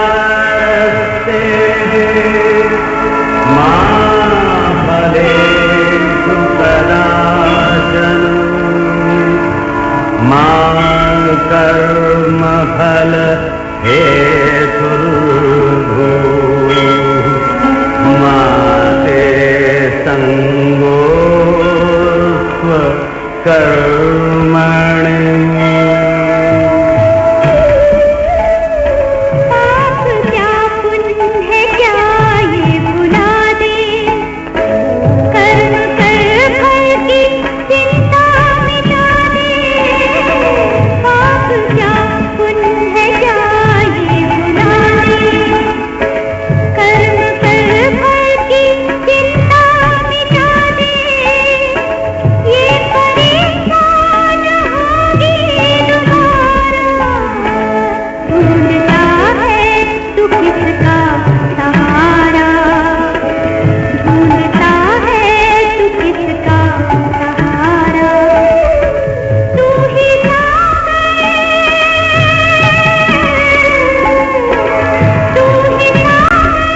कर्मण्येवाधिकारस्ते मा फलेषु कदाचन मा कर्मफल हेतुर्भूः मा ते सङ्गोऽस्त्व कर्मणि पाप क्या पुण्य है क्या ये भुला दे कर्म कर फल की चिंता मिटा दे पाप क्या पुण्य है क्या ये भुला दे कर्म कर फल की चिंता मिटा दे ये परेशान होगी दोबारा ढूंढता है तू किसका सहारा ढूंढता है तू किसका सहारा तू ही सागर तू ही सागर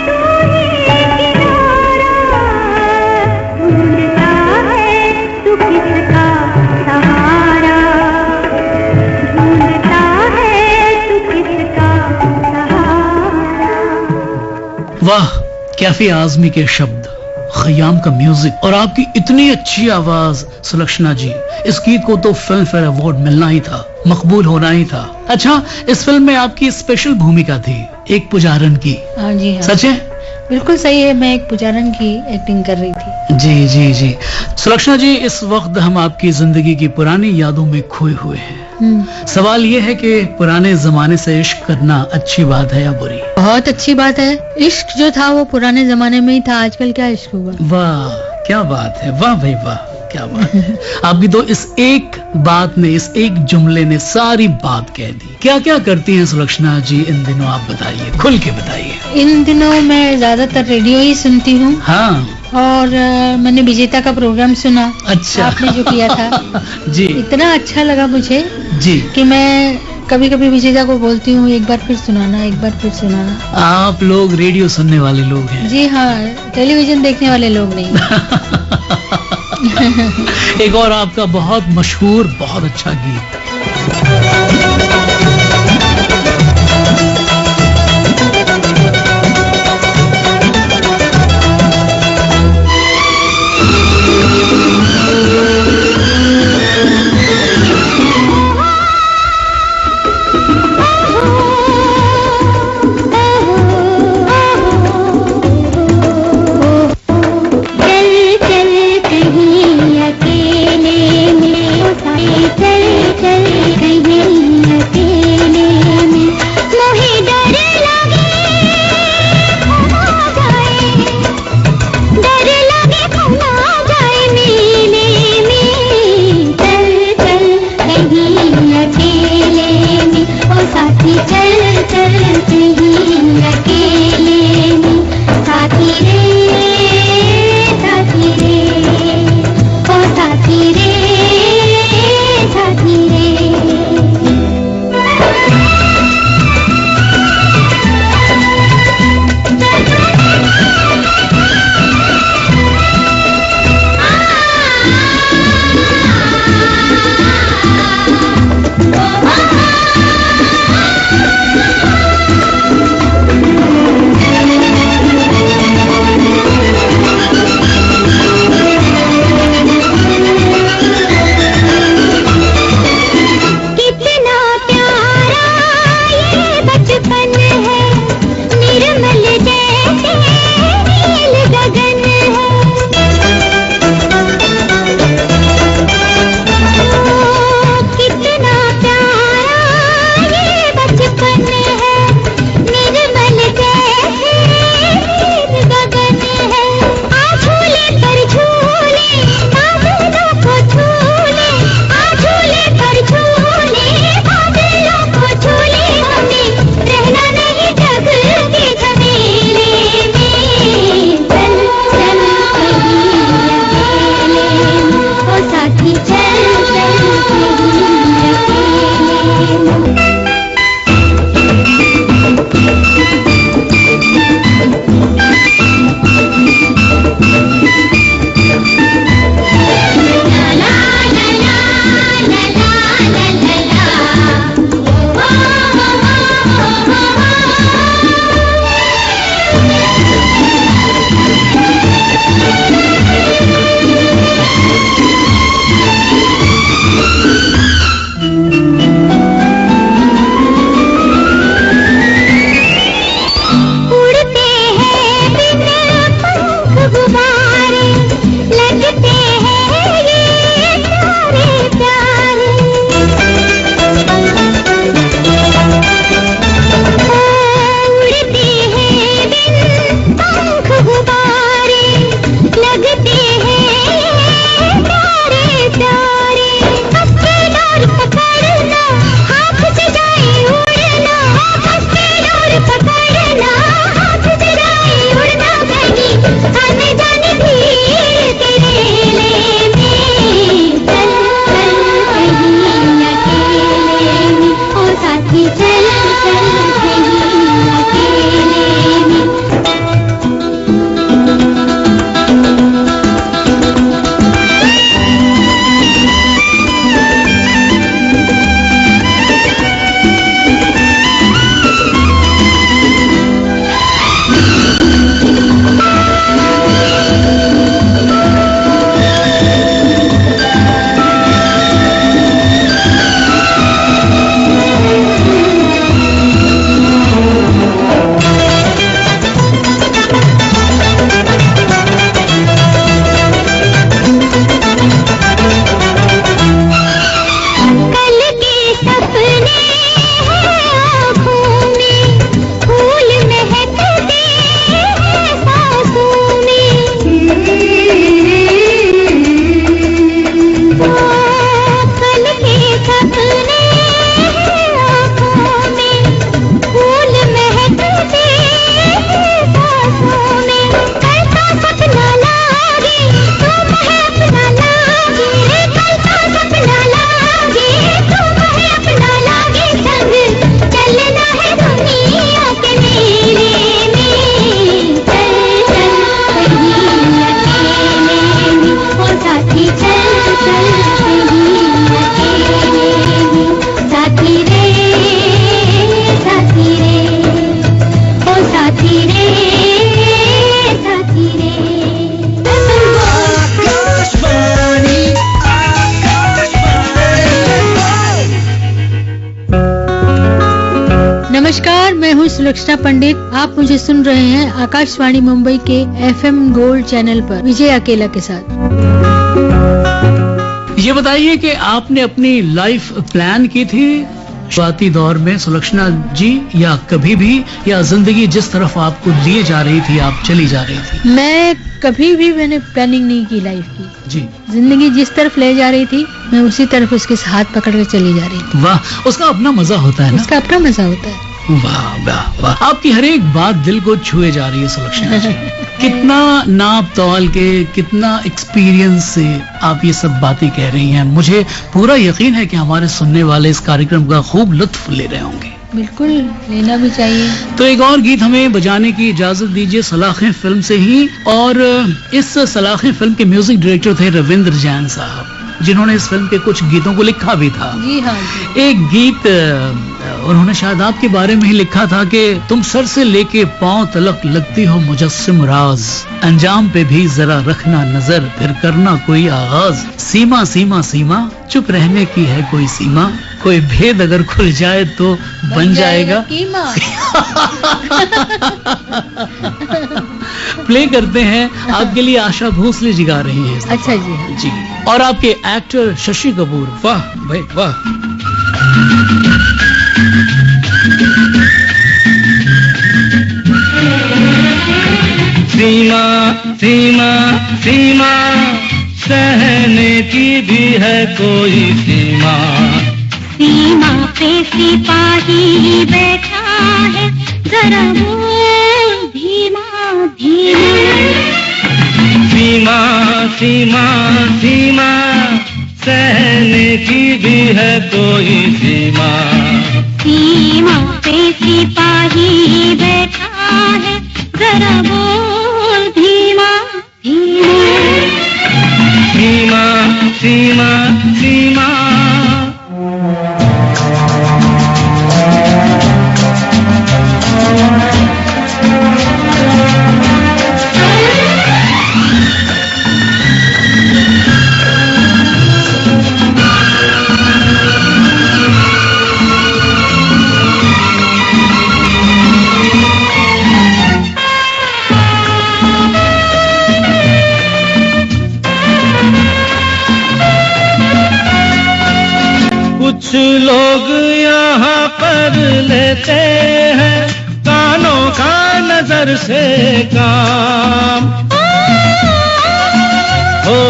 तू ही किनारा ढूंढता है तू किसका सहारा ढूंढता है तू किसका सहारा वाह, कैफी आजमी के शब्द, खयाम का म्यूजिक और आपकी इतनी अच्छी आवाज सुलक्षणा जी। इस गीत को तो फिल्म फेयर अवार्ड मिलना ही था, मकबूल होना ही था। अच्छा, इस फिल्म में आपकी स्पेशल भूमिका थी, एक पुजारन की। हाँ जी हाँ, सच है? बिल्कुल सही है। मैं एक पुजारन की एक्टिंग कर रही थी। जी जी जी। सुलक्षणा जी, इस वक्त हम आपकी जिंदगी की पुरानी यादों में खोए हुए हैं। सवाल ये है कि पुराने जमाने से इश्क करना अच्छी बात है या बुरी? बहुत अच्छी बात है। इश्क जो था वो पुराने जमाने में ही था, आजकल क्या इश्क हुआ। वाह, क्या बात है, वाह भाई वाह, क्या बात है। आपकी तो इस एक बात ने, इस एक जुमले ने सारी बात कह दी। क्या क्या करती हैं सुलक्षणा जी इन दिनों, आप बताइए, खुल के बताइए। इन दिनों मैं ज्यादातर रेडियो ही सुनती हूँ हाँ, और मैंने विजेता का प्रोग्राम सुना। अच्छा। आपने जो किया था जी इतना अच्छा लगा मुझे जी। कि मैं कभी कभी विजेता को बोलती हूँ एक बार फिर सुनाना, एक बार फिर सुनाना। आप लोग रेडियो सुनने वाले लोग हैं। जी हाँ, टेलीविजन देखने वाले लोग नहीं। एक और आपका बहुत मशहूर, बहुत अच्छा गीत। चल चल कहीं साथी रे साथी रे। नमस्कार, मैं हूँ सुलक्षणा पंडित। आप मुझे सुन रहे हैं आकाशवाणी मुंबई के FM गोल्ड चैनल पर विजय अकेला के साथ। ये बताइए कि आपने अपनी लाइफ प्लान की थी शुरुआती दौर में सुलक्षणा जी, या कभी भी, या जिंदगी जिस तरफ आपको लिए जा रही थी आप चली जा रही थी? मैं कभी भी मैंने प्लानिंग नहीं की लाइफ की जी। जिंदगी जिस तरफ ले जा रही थी मैं उसी तरफ उसके हाथ पकड़ कर चली जा रही थी। वाह, उसका अपना मजा होता है ना। उसका अपना मजा होता है। वाह वाह वाह, आपकी हर एक बात दिल को छुए जा रही है सुलक्षणा जी। कितना नाप तौल के, कितना एक्सपीरियंस से आप ये सब बातें कह रही हैं। मुझे पूरा यकीन है कि हमारे सुनने वाले इस कार्यक्रम का खूब लुत्फ ले रहे होंगे। बिल्कुल, लेना भी चाहिए। तो एक और गीत हमें बजाने की इजाजत दीजिए सलाखें फिल्म से ही, और इस सलाखें फिल्म के म्यूजिक डायरेक्टर थे रविंद्र जैन साहब, जिन्होंने इस फिल्म के कुछ गीतों को लिखा भी था। जी हाँ जी। एक गीत उन्होंने शायद आपके बारे में ही लिखा था कि तुम सर से लेके पांव तलक लगती हो मुजस्सिम राज, अंजाम पे भी जरा रखना नजर, फिर करना कोई आगाज, सीमा सीमा सीमा, चुप रहने की है कोई सीमा, कोई भेद अगर खुल जाए तो बन जाएगा कीमा। प्ले करते हैं आपके लिए, आशा भोसले जी गा रही है। अच्छा जी हाँ। जी, और आपके एक्टर शशि कपूर। वाह भाई वाह। सीमा सीमा सीमा, सहने की भी है कोई सीमा, सीमा पे सिपाही बैठा है, जरा बोल धीमा धीमा। सीमा सीमा सीमा, सहने की भी है कोई सीमा, सीमा पे सिपाही बैठा है, जरा बोल धीमा धीमा। सीमा सीमा सीमा। कुछ लोग यहाँ पर लेते हैं कानों का नजर से काम, हो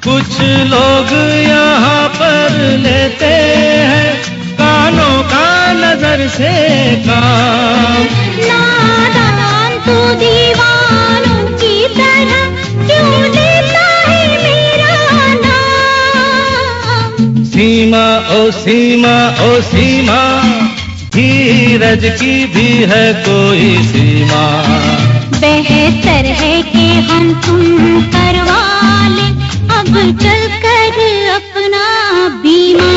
कुछ लोग यहाँ पर लेते हैं कानों का नजर से काम। नादान तू दीवानों की तरह क्यों लेता है मेरा नाम। सीमा ओ सीमा ओ सीमा, धीरज की भी है कोई सीमा, बेहतर है कि हम तुम करवा लें अब चल कर अपना बीमा।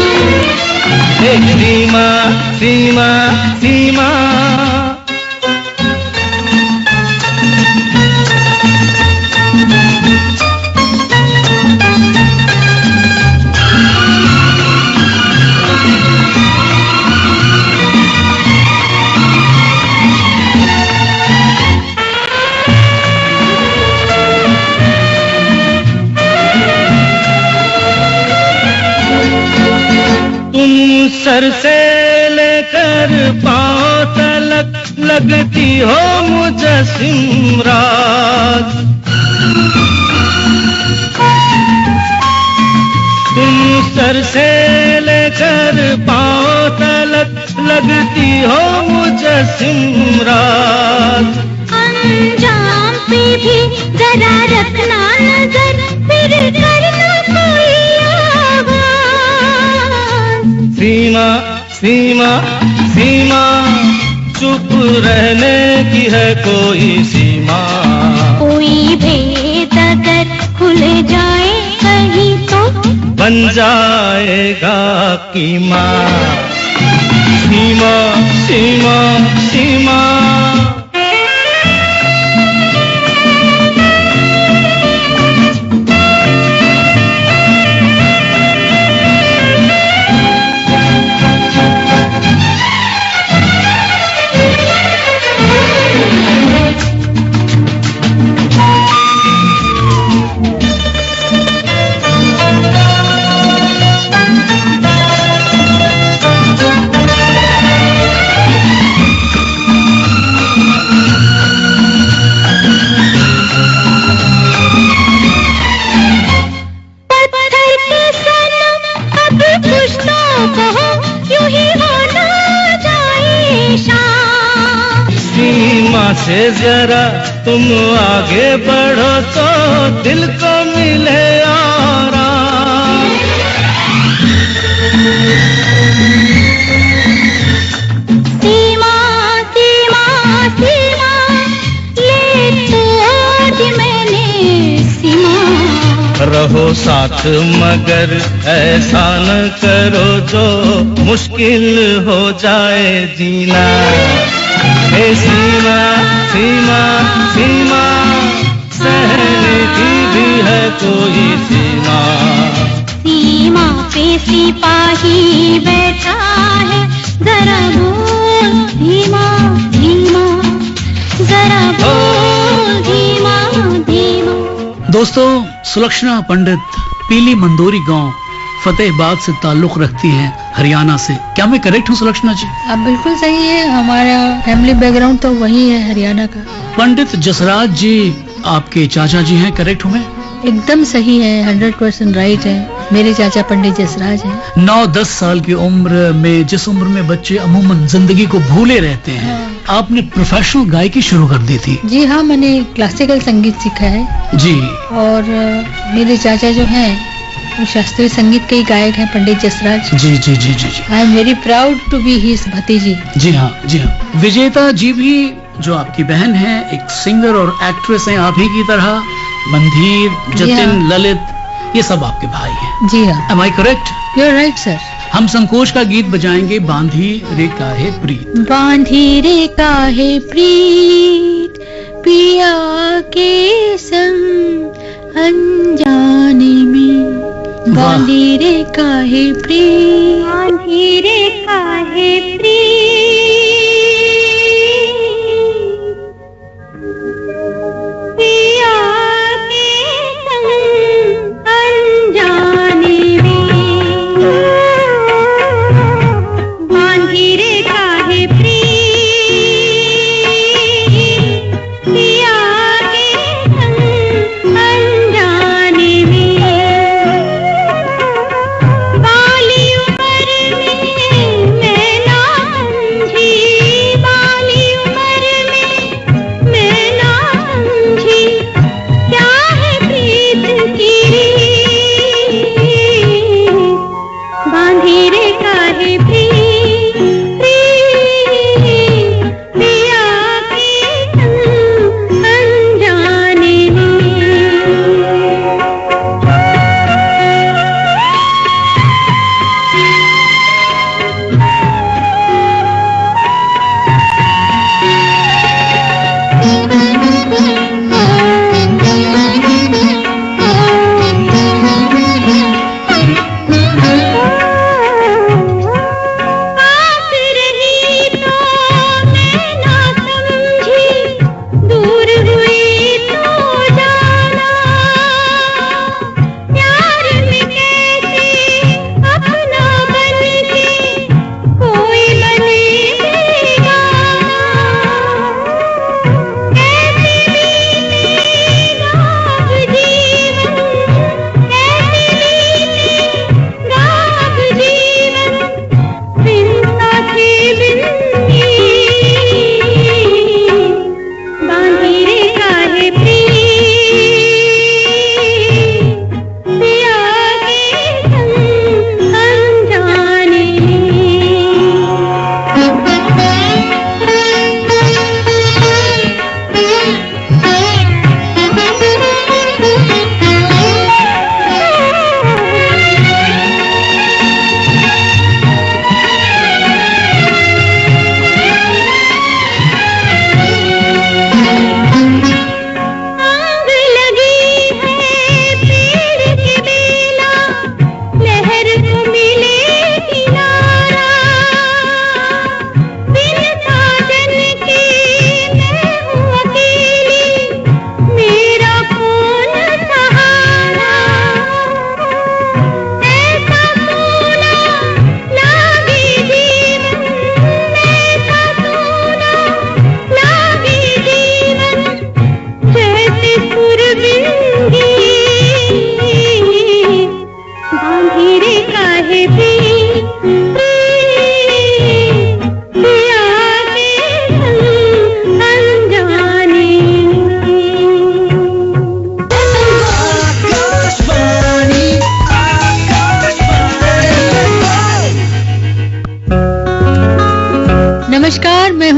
सीमा सीमा सीमा। सर से लेकर पांव तलक लगती हो मुजस्सिम राज, तुम सर से लेकर पांव तलक लगती हो मुजस्सिम राज, अंजाम पे भी जरा रखना नजर, फिर करना कोई आवाज। सीमा सीमा सीमा, चुप रहने की है कोई सीमा, कोई भेद अगर खुल जाए कहीं तो बन जाएगा कीमा। सीमा सीमा सीमा। से जरा तुम आगे बढ़ो तो दिल को मिले आराम। सीमा सीमा सीमा ले तो आज मैंने सीमा। रहो साथ मगर ऐसा न करो जो मुश्किल हो जाए जीना। हे सीमा सीमा सीमा सहने की भी है कोई सीमा। सीमा पे सिपाही बैठा है जरा बोल धीमा धीमा, जरा बोल धीमा धीमा। दोस्तों, सुलक्षणा पंडित पीली मंदोरी गांव फतेहाबाद से ताल्लुक रखती हैं, हरियाणा से। क्या मैं करेक्ट हूँ सुलक्षणा जी? अब बिल्कुल सही है, हमारा फैमिली बैकग्राउंड तो वही है, हरियाणा का। पंडित जसराज जी आपके चाचा जी हैं, करेक्ट हूँ मैं? एकदम सही है, 100% राइट है। मेरे चाचा पंडित जसराज हैं। 9-10 साल की उम्र में, जिस उम्र में बच्चे अमूमन जिंदगी को भूले रहते हैं, आपने प्रोफेशनल गायकी शुरू कर दी थी। जी हाँ, मैंने क्लासिकल संगीत सीखा है जी। और मेरे चाचा जो हैं वो शास्त्रीय संगीत के ही गायक हैं, पंडित जसराज। जी जी जी जी जी। I am very proud to be his भतीजी। जी हाँ जी हाँ। विजेता जी भी जो आपकी बहन है, एक सिंगर और एक्ट्रेस हैं आप ही की तरह। मंधीर, जतिन, हाँ। ललित, ये सब आपके भाई हैं। जी हाँ, am I correct? You are right sir. हम संकोच का गीत बजाएंगे, बांधी रे काहे प्रीत। बांधी रे काहे प्रीत पिया के संग अनजाने में। बांधी रे काहे प्रीत, बांधी रे काहे प्रीत पिया के संग अनजाने में। बांधी रे काहे प्रीत पिया के संग अनजाने में। बालियों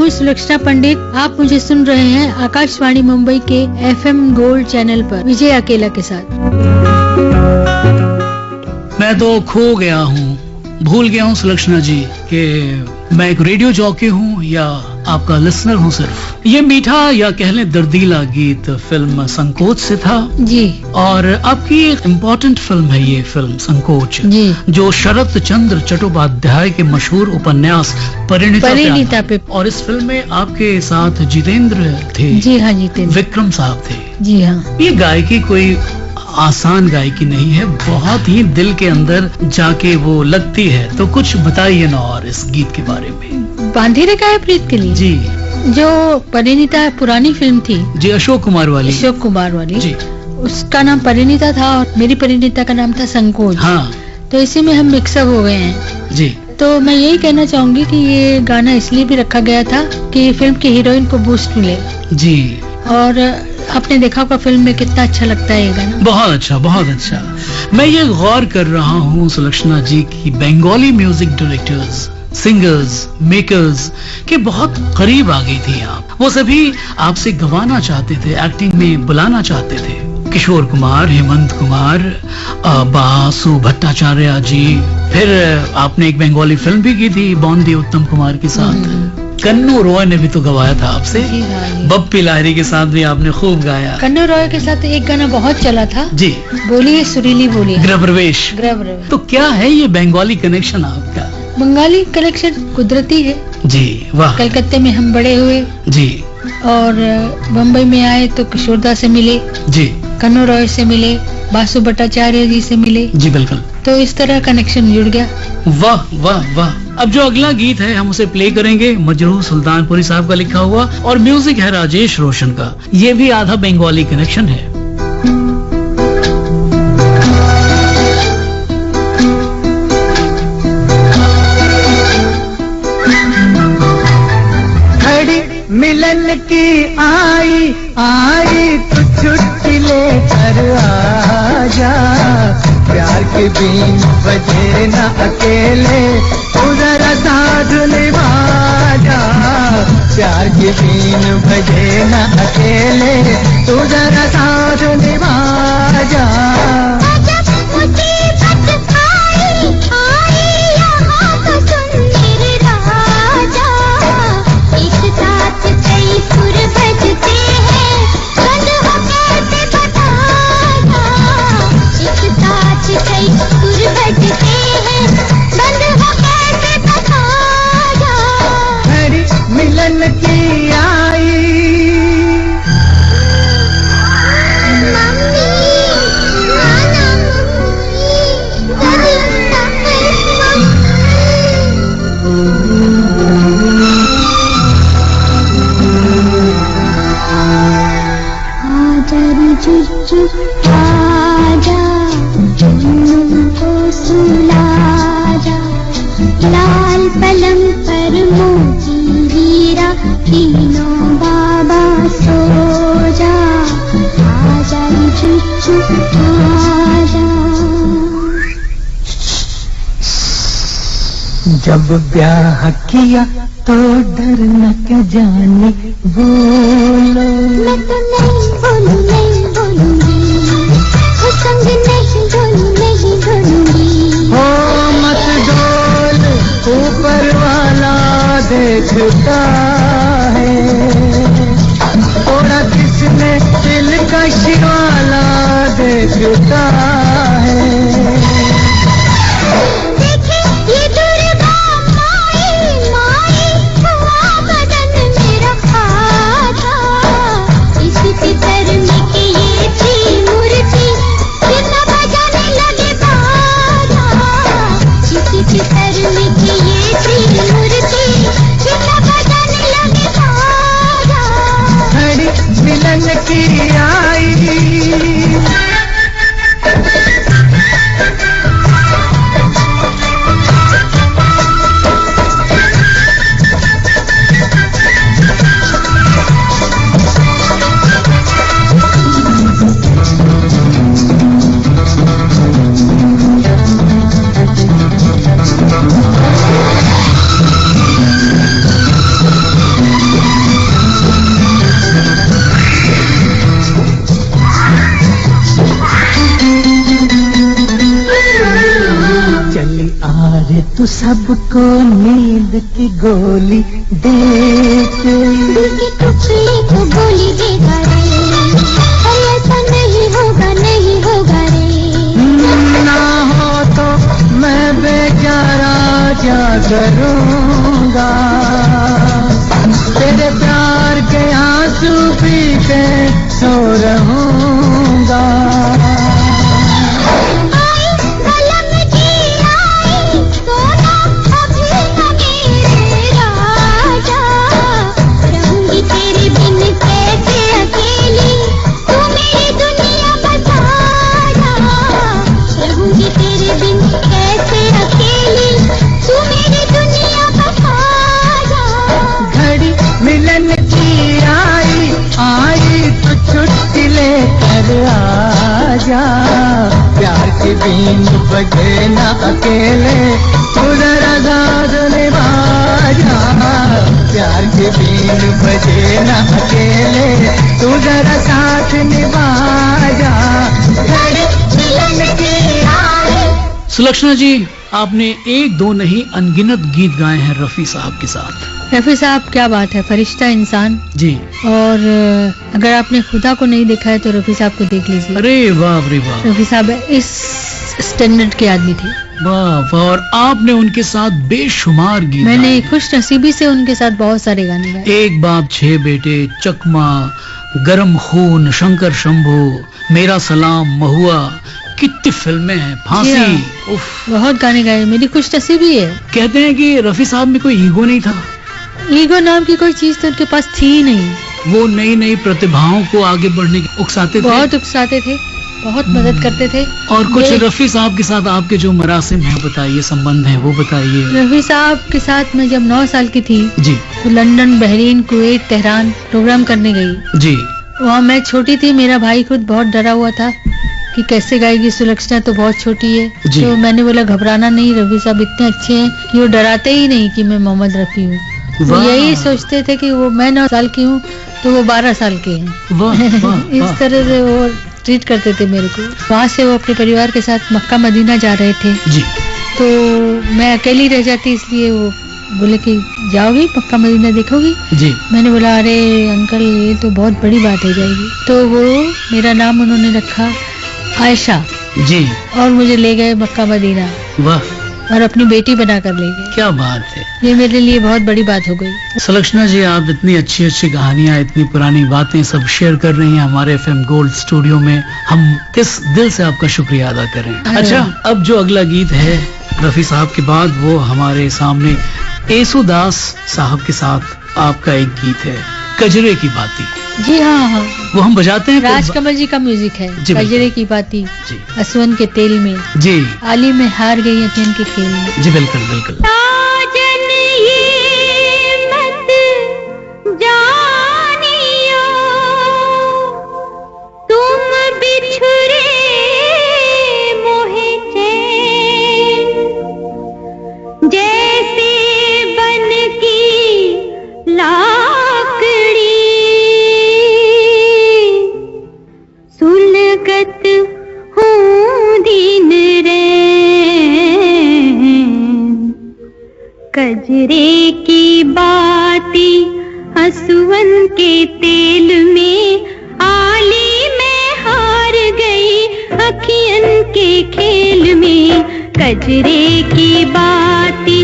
हूँ सुलक्षणा पंडित। आप मुझे सुन रहे हैं आकाशवाणी मुंबई के FM गोल्ड चैनल पर विजय अकेला के साथ। मैं तो खो गया हूँ, भूल गया हूँ सुलक्षणा जी कि मैं एक रेडियो जॉकी हूँ या आपका लिसनर हूँ सिर्फ। ये मीठा या कह लें दर्दीला गीत फिल्म संकोच से था जी। और आपकी एक इम्पोर्टेंट फिल्म है ये फिल्म संकोच जी। जो शरत चंद्र चट्टोपाध्याय के मशहूर उपन्यास परिणीता पे। और इस फिल्म में आपके साथ जितेंद्र थे। जी हाँ, जितेंद्र विक्रम साहब थे। जी हाँ। ये गायकी कोई आसान गायकी नहीं है, बहुत ही दिल के अंदर जाके वो लगती है। तो कुछ बताइए ना और इस गीत के बारे में। बांधे रखा है प्रीत के लिए जी, जो परिणीता पुरानी फिल्म थी जी, अशोक कुमार वाली जी, उसका नाम परिणीता था और मेरी परिणीता का नाम था संकोच। हाँ, तो इसी में हम मिक्सअप हो गए हैं जी। तो मैं यही कहना चाहूंगी कि ये गाना इसलिए भी रखा गया था कि फिल्म की हीरोइन को बूस्ट मिले जी। और आपने देखा होगा फिल्म में कितना अच्छा लगता है ये गाना। बहुत अच्छा, बहुत अच्छा। मैं ये गौर कर रहा हूँ सुलक्षणा जी की Bengali music directors, singers, makers के बहुत करीब आ गई थी आप। वो सभी आपसे गवाना चाहते थे, एक्टिंग में बुलाना चाहते थे। किशोर कुमार, हेमंत कुमार, बासु भट्टाचार्य जी। फिर आपने एक बंगाली फिल्म भी की थी बॉन्दी उत्तम कुमार के साथ। कन्नू रॉय ने भी तो गवाया था आपसे। बप्पी लाहिरी के साथ भी आपने खूब गाया। कन्नू रॉय के साथ एक गाना बहुत चला था जी, बोलिए सुरीली बोलिए, गृह प्रवेश। तो क्या है ये बंगाली कनेक्शन आपका? बंगाली कलेक्शन कुदरती है जी, वाह। कलकत्ते में हम बड़े हुए जी, और बम्बई में आए तो किशोरदा से मिले जी, कन्नू रॉय से मिले, बासु भट्टाचार्य जी से मिले जी, बिल्कुल। तो इस तरह कनेक्शन जुड़ गया। वाह वाह वाह। अब जो अगला गीत है हम उसे प्ले करेंगे, मजरूह सुल्तानपुरी साहब का लिखा हुआ, और म्यूजिक है राजेश रोशन का। ये भी आधा बंगाली कनेक्शन है। मिलन की आई तू छुट्टी लेकर आजा, प्यार के बीन बजे न अकेले उधर साथ निभा जा, प्यार के बीन बजे न अकेले उधर साथ निभा जा। मिलन की आई आजा को सुला जा, लाल पलंग पर मोती हीरा तीनों बाबा सो जा, आजा चुच्चू आजा। जब ब्याह किया तो डर न क्या जाने बोलो, मैं तो नहीं बोलूंगी, वो संग नहीं बोलूंगी। हो मत डोल, ऊपर वाला देखता है, थोड़ा किसने दिल का शिवाला देखता है। मिलन की आई तू सबको नींद की गोली दे के की टुकड़ी को गोली देगा रे, अरे ऐसा नहीं होगा रे। ना हो तो मैं बेचारा क्या करूँगा, तेरे प्यार के आंसू पी के सो रहूँगा। प्यार की बीन बजे ना अकेले, तू जरा साथ निभा जा। प्यार की बीन बजे ना अकेले, तू जरा साथ निभा जा। सुलक्षणा जी, आपने एक दो नहीं अनगिनत गीत गाए हैं रफी साहब के साथ। रफी साहब क्या बात है, फरिश्ता इंसान। जी। और अगर आपने खुदा को नहीं देखा है तो रफी साहब को देख लीजिए। अरे वाह रे वाह, रफी साहब इस स्टैंडर्ड के आदमी थे। वाह वाह। और आपने उनके साथ बेशुमार गीत मैंने गाए। खुश नसीबी से उनके साथ बहुत सारे गाने गाए। एक बाप छह बेटे, चकमा, गरम खून, शंकर शंभू, मेरा सलाम, महुआ, कितनी फिल्में हैं, फांसी। उफ, बहुत गाने गाए, मेरी खुश नसीबी है। कहते हैं कि रफी साहब में कोई ईगो नहीं था। ईगो नाम की कोई चीज तो उनके पास थी ही नहीं। वो नई नई प्रतिभाओं को आगे बढ़ने की उकसाते थे, बहुत उकसाते थे, बहुत मदद करते थे। और कुछ ये- रफी साहब के साथ आपके जो मरासिम हैं बताइए, संबंध हैं वो बताइए। रफी साहब के साथ मैं जब 9 साल की थी जी तो London, Bahrain, Kuwait, Tehran programme करने गई। जी। वहाँ मैं छोटी थी, मेरा भाई खुद बहुत डरा हुआ था कि कैसे गाएगी सुलक्षणा, तो बहुत छोटी है। जी। तो मैंने बोला घबराना नहीं, रफी साहब इतने अच्छे हैं कि वो डराते ही नहीं कि मैं मोहम्मद रफी हूँ। वो वाह। यही सोचते थे कि वो मैं 9 साल की हूँ तो वो 12 साल के हैं। वाह वाह इस वाह। तरह से वो ट्रीट करते थे मेरे को। वहाँ से वो अपने परिवार के साथ मक्का मदीना जा रहे थे, जी तो मैं अकेली रह जाती, इसलिए वो बोले कि जाओगी मक्का मदीना देखोगी। जी। मैंने बोला अरे अंकल ये तो बहुत बड़ी बात हो जाएगी। तो वो मेरा नाम उन्होंने रखा आयशा जी। और मुझे ले गए मक्का मदीना वाह, और अपनी बेटी बनाकर ले गए। क्या बात है। ये मेरे लिए बहुत बड़ी बात हो गई। सुलक्षणा जी, आप इतनी अच्छी अच्छी कहानियां, इतनी पुरानी बातें सब शेयर कर रही हैं हमारे एफएम गोल्ड स्टूडियो में। हम किस दिल से आपका शुक्रिया अदा करें। अरे। अच्छा, अब जो अगला गीत है रफी साहब के बाद, वो हमारे सामने येसुदास साहब के साथ आपका एक गीत है, कजरे की बाती। जी हाँ हाँ, वो हम बजाते हैं। राजकमल जी का म्यूजिक है। जी, बिल्कुल। कजरे की बाती, जी असवन के तेल में, जी आली में हार गई अखियन के खेल में। जी, बिल्कुल बिल्कुल। साजन ये मत जानियो, तुम बिछुरे मोहे चैन, जैसे बन की लाकड़ी सुलगत हूँ दिन रैन, कजरे की बाती हसवन के तेल में, आली में हार गई अखियन के खेल में। कजरे की बाती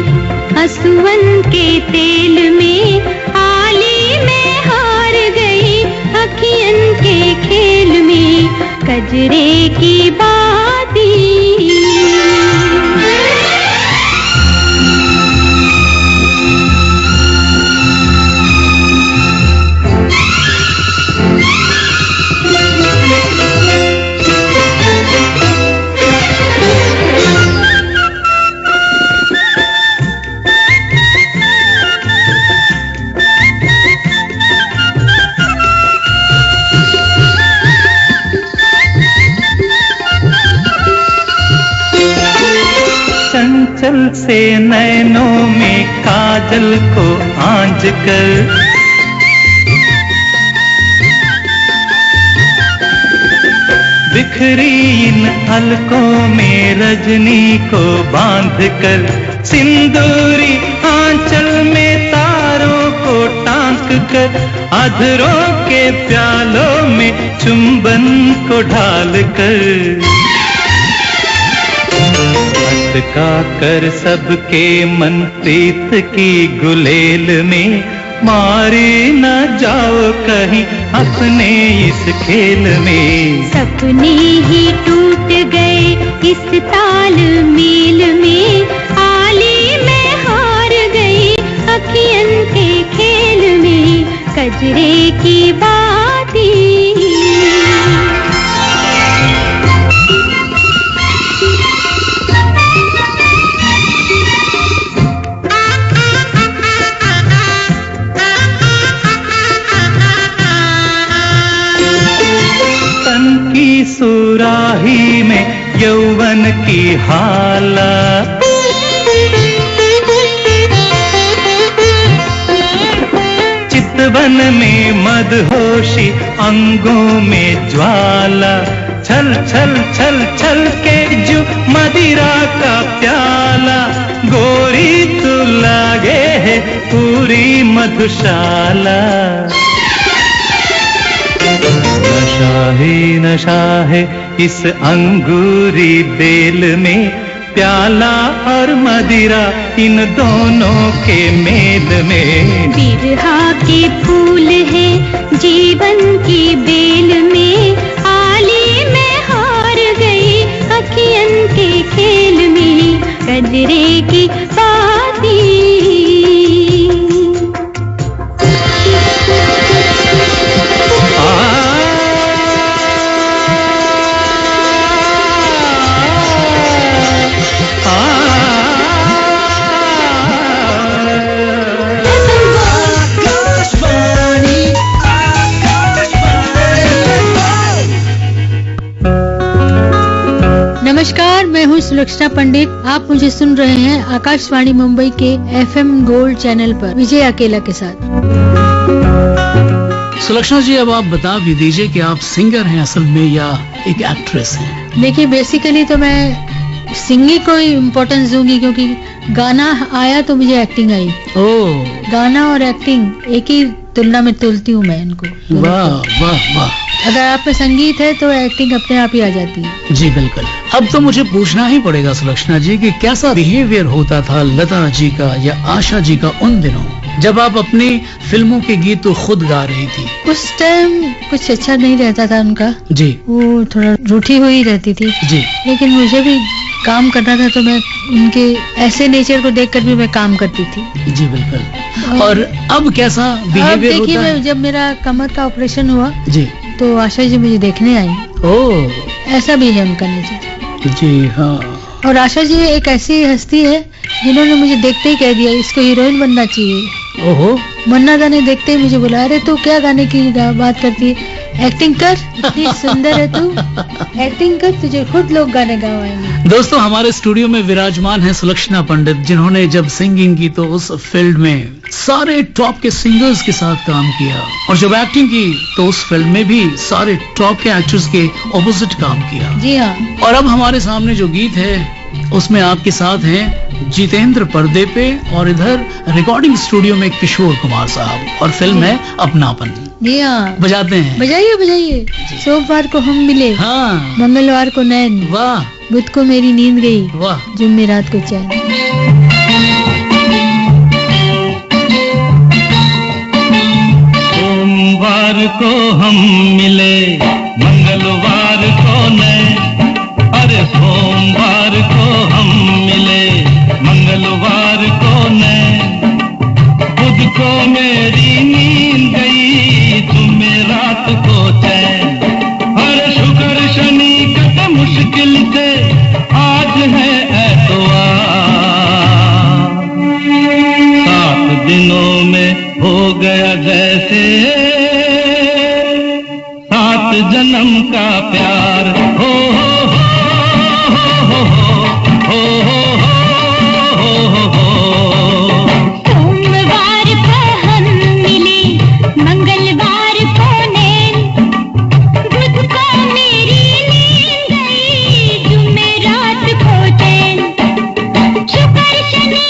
हसवन के तेल में, आली में हार गई अखियन के खेल में। कजरे की बाती। चंचल से नैनों में काजल को आंज कर, बिखरी इन हलकों में रजनी को बांध कर, सिंदूरी आंचल में तारों को टांक कर, अधरों के प्यालों में चुंबन को ढाल कर, अटका कर सबके मन प्रीत की गुलेल में, मारी न जाओ कहीं अपने इस खेल में। सपने ही टूट गए इस ताल मेल में, आली में हार गई अखियन के खेल में, कजरे की बाती सुराही में यौवन की हालत, चितवन में मदहोशी अंगों में ज्वाला, छल छल छल छल के जो मदिरा का प्याला, गोरी तू लागे है पूरी मधुशाला। नशा ही नशा है इस अंगूरी बेल में, प्याला और मदिरा इन दोनों के मेल में। बिरहा के फूल है जीवन की बेल में, आली में हार गई अखियन के खेल में, कजरे की बाती नमस्कार, मैं हूँ सुलक्षणा पंडित। आप मुझे सुन रहे हैं आकाशवाणी मुंबई के FM गोल्ड चैनल पर विजय अकेला के साथ। सुलक्षणा जी, अब आप बता भी दीजिए कि आप सिंगर हैं असल में या एक एक्ट्रेस हैं? देखिए, बेसिकली तो मैं सिंगिंग को ही इम्पोर्टेंस दूंगी, क्योंकि गाना आया तो मुझे एक्टिंग आई। गाना और एक्टिंग एक ही तुलना में तुलती हूँ मैं इनको। वाह वाह वाह। अगर आप में संगीत है तो एक्टिंग अपने आप ही आ जाती है। जी बिल्कुल। अब तो मुझे पूछना ही पड़ेगा सुलक्षणा जी कि कैसा बिहेवियर होता था लता जी का या आशा जी का उन दिनों, जब आप अपनी फिल्मों के गीत तो खुद गा रही थी? उस टाइम कुछ अच्छा नहीं रहता था उनका जी, वो थोड़ा रूठी हुई रहती थी जी, लेकिन मुझे भी काम करना था तो मैं उनके ऐसे नेचर को देखकर भी मैं काम करती थी। जी बिल्कुल। और अब कैसा बिहेवियर होता है? देखिए, जब मेरा कमर का ऑपरेशन हुआ जी, तो आशा जी मुझे देखने आई। ओह, ऐसा भी है उनका नेचर। जी हाँ। और आशा जी एक ऐसी हस्ती है जिन्होंने मुझे देखते ही कह दिया इसको हीरोइन बनना चाहिए। ओहो। मन्ना दा ने देखते ही मुझे बोला, अरे तू क्या गाने की बात करती है, एक्टिंग कर, इतनी सुंदर है तू, एक्टिंग कर, तुझे खुद लोग गाने गवाएंगे। दोस्तों, हमारे स्टूडियो में विराजमान है सुलक्षणा पंडित, जिन्होंने जब सिंगिंग की तो उस फील्ड में सारे टॉप के सिंगर्स के साथ काम किया, और जब एक्टिंग की तो उस फिल्म में भी सारे टॉप के एक्टर्स के ऑपोजिट काम किया। जी हाँ। और अब हमारे सामने जो गीत है उसमें आपके साथ हैं जितेंद्र पर्दे पे, और इधर रिकॉर्डिंग स्टूडियो में किशोर कुमार साहब, और फिल्म है अपनापन। जी हाँ, बजाते हैं। बजाइए बजाइए। सोमवार को हम मिले, हाँ, मंगलवार को नैन, वाह, बुध को मेरी नींद गई, वाह, जुम्मे रात को चैन। सोमवार को हम मिले, मंगलवार को नैन, अरे सोमवार को हम मिले, मंगलवार को नैन, बुध को मेरी नींद गई, जुम्मे रात को चैन, अरे शुक्र शनि कट मुश्किल से आज है ऐतवार, 7 दिनों में हो गया जैसे 7 जन्म का प्यार। हो सोमवार को हम मिले, मंगलवार को नैन, बुध को मेरी नींद गई, जुम्मे रात को चैन, शुक्र शनि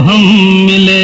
हम मिले।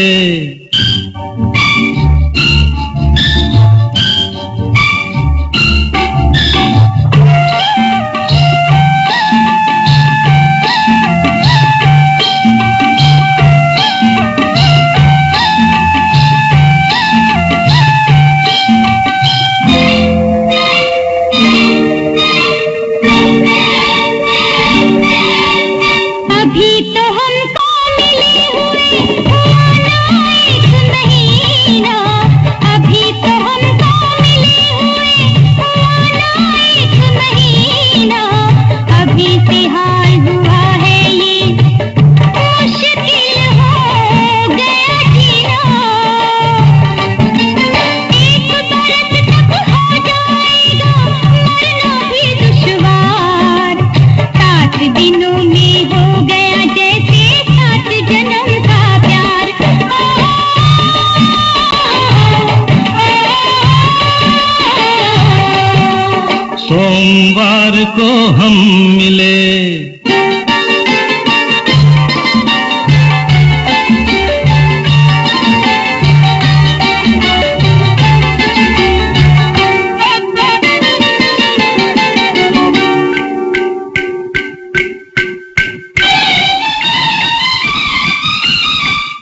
सोमवार को हम मिले।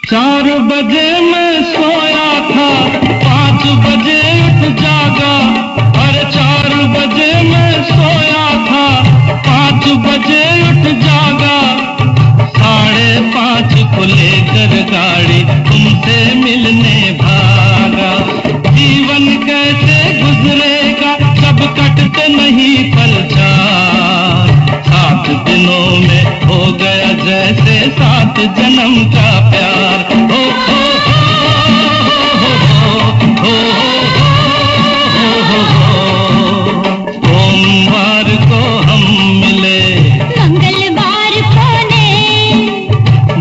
चार बजे मैं सोया था, 5 बजे उठ जागा। अरे 4 बजे मैं सोया था, 5 बजे उठ जागा। 5:30 को लेकर गाड़ी तुमसे मिलने भागा। जीवन कैसे गुजरेगा जब कटते नहीं पलचार। 7 दिनों में हो गया जैसे 7 जन्म का प्यार। हो हो सोमवार को हम मिले। मंगलवार को ने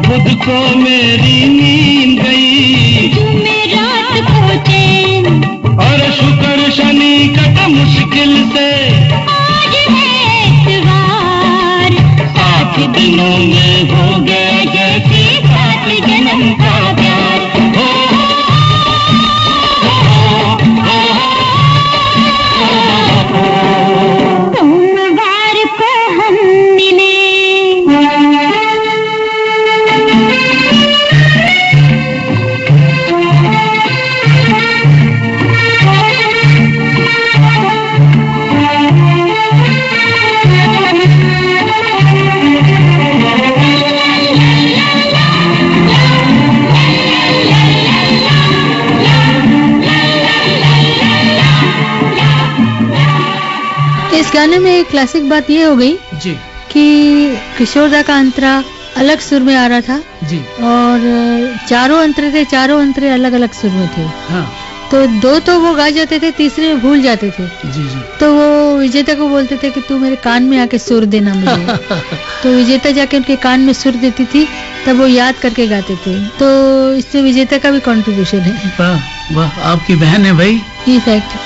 बुध को मेरी नींद गई। जुमेरात को चैन और शुक्र शनि कट मुश्किल से। आज है इतवार। 7 दिनों में हो गया जैसे 7 जन्म का प्यार। हो सोमवार को हम मिले। इस गाने में एक क्लासिक बात ये हो गई जी कि किशोरदा का अंतरा अलग सुर में आ रहा था जी। और चारों अंतरे थे, चारों अंतरे अलग अलग सुर में थे। हाँ तो 2 तो वो गा जाते थे, तीसरे में भूल जाते थे। जी जी। तो वो विजेता को बोलते थे कि तू मेरे कान में आके सुर देना मुझे। तो विजेता जाके उनके कान में सुर देती थी, तब वो याद करके गाते थे। तो इससे विजेता का भी कंट्रीब्यूशन है। वाह वाह, आपकी बहन है भाई। ये फैक्ट।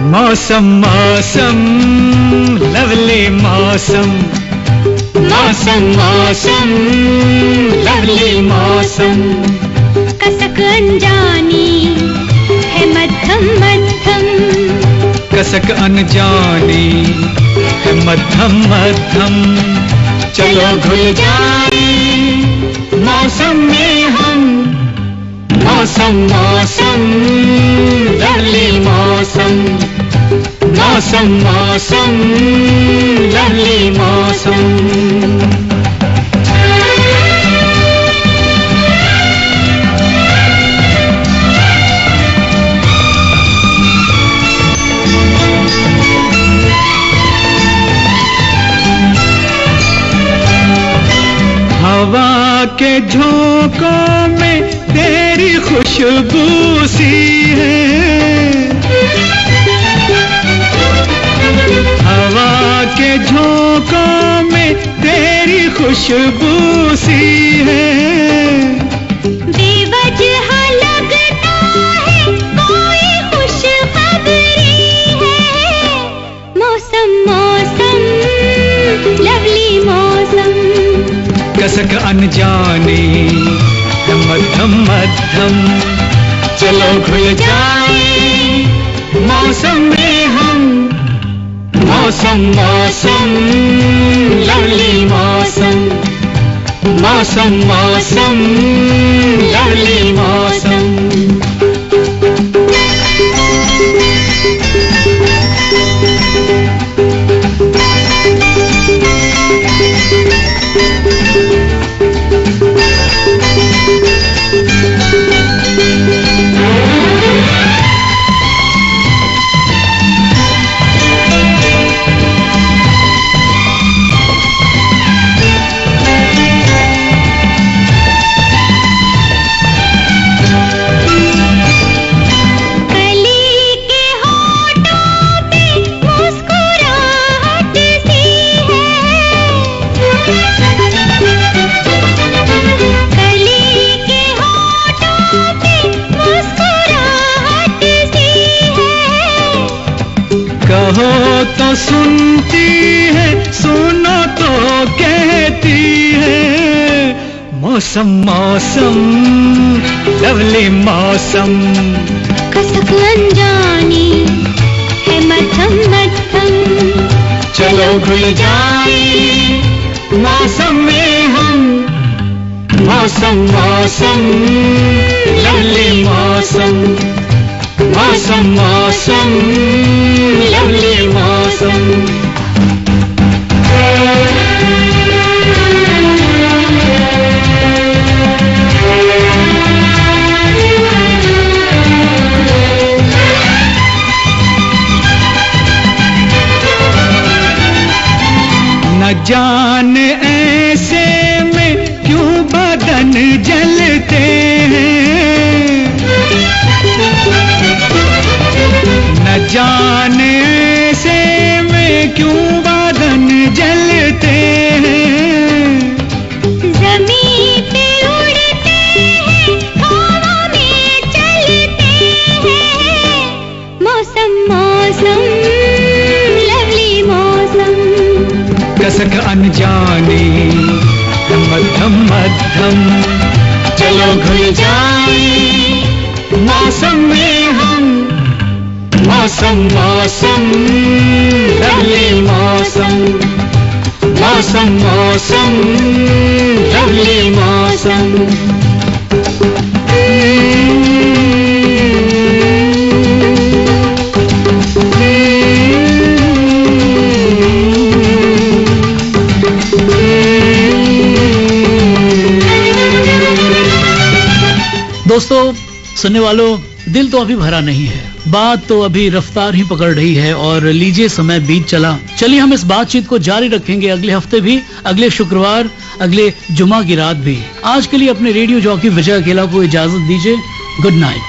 मौसम मौसम लवली मौसम। मौसम मौसम लवली मौसम। कसक अनजानी है मध्यम मध्यम। कसक अनजानी है मध्यम मध्यम। चलो घुल जाए मौसम में हम। मौसम मौसम लवली मौसम। मौसम मौसम लवली मौसम। के झोंकों में तेरी खुशबू सी है, हवा के झोंकों में तेरी खुशबू सी है। बेवजह लगता है कोई खुशखबरी है, मौसम मौसम लवली मौसम, कसक अनजाने है मध्यम मध्यम, चलो घुल जाए मौसम में हम, मौसम मौसम लवली मौसम, मौसम मौसम लवली मौसम। कहो तो सुनती है, सुनो तो कहती है, मौसम मौसम लवली मौसम, कसक अनजानी है मध्यम मध्यम, चलो घुल जाए मौसम में हम, मौसम मौसम लवली मौसम, मौसम मौसम लवली मौसम। न जाने ऐसे में क्यों बदन जलते हैं, न जाने ऐसे में क्यों बदन जलते हैं, ज़मीं पे उड़ते हैं, हवा में चलते हैं, मौसम मौसम लवली मौसम, कसक अनजाने है मध्यम मध्यम, चलो घुल जाए मौसम में हम, मौसम मौसम लवली मौसम, मौसम मौसम लवली मौसम। दोस्तों, सुनने वालों, दिल तो अभी भरा नहीं है, बात तो अभी रफ्तार ही पकड़ रही है और लीजिए समय बीत चला। चलिए हम इस बातचीत को जारी रखेंगे अगले हफ्ते भी, अगले शुक्रवार, अगले जुमा की रात भी। आज के लिए अपने रेडियो जॉकी विजय अकेला को इजाजत दीजिए। Good night.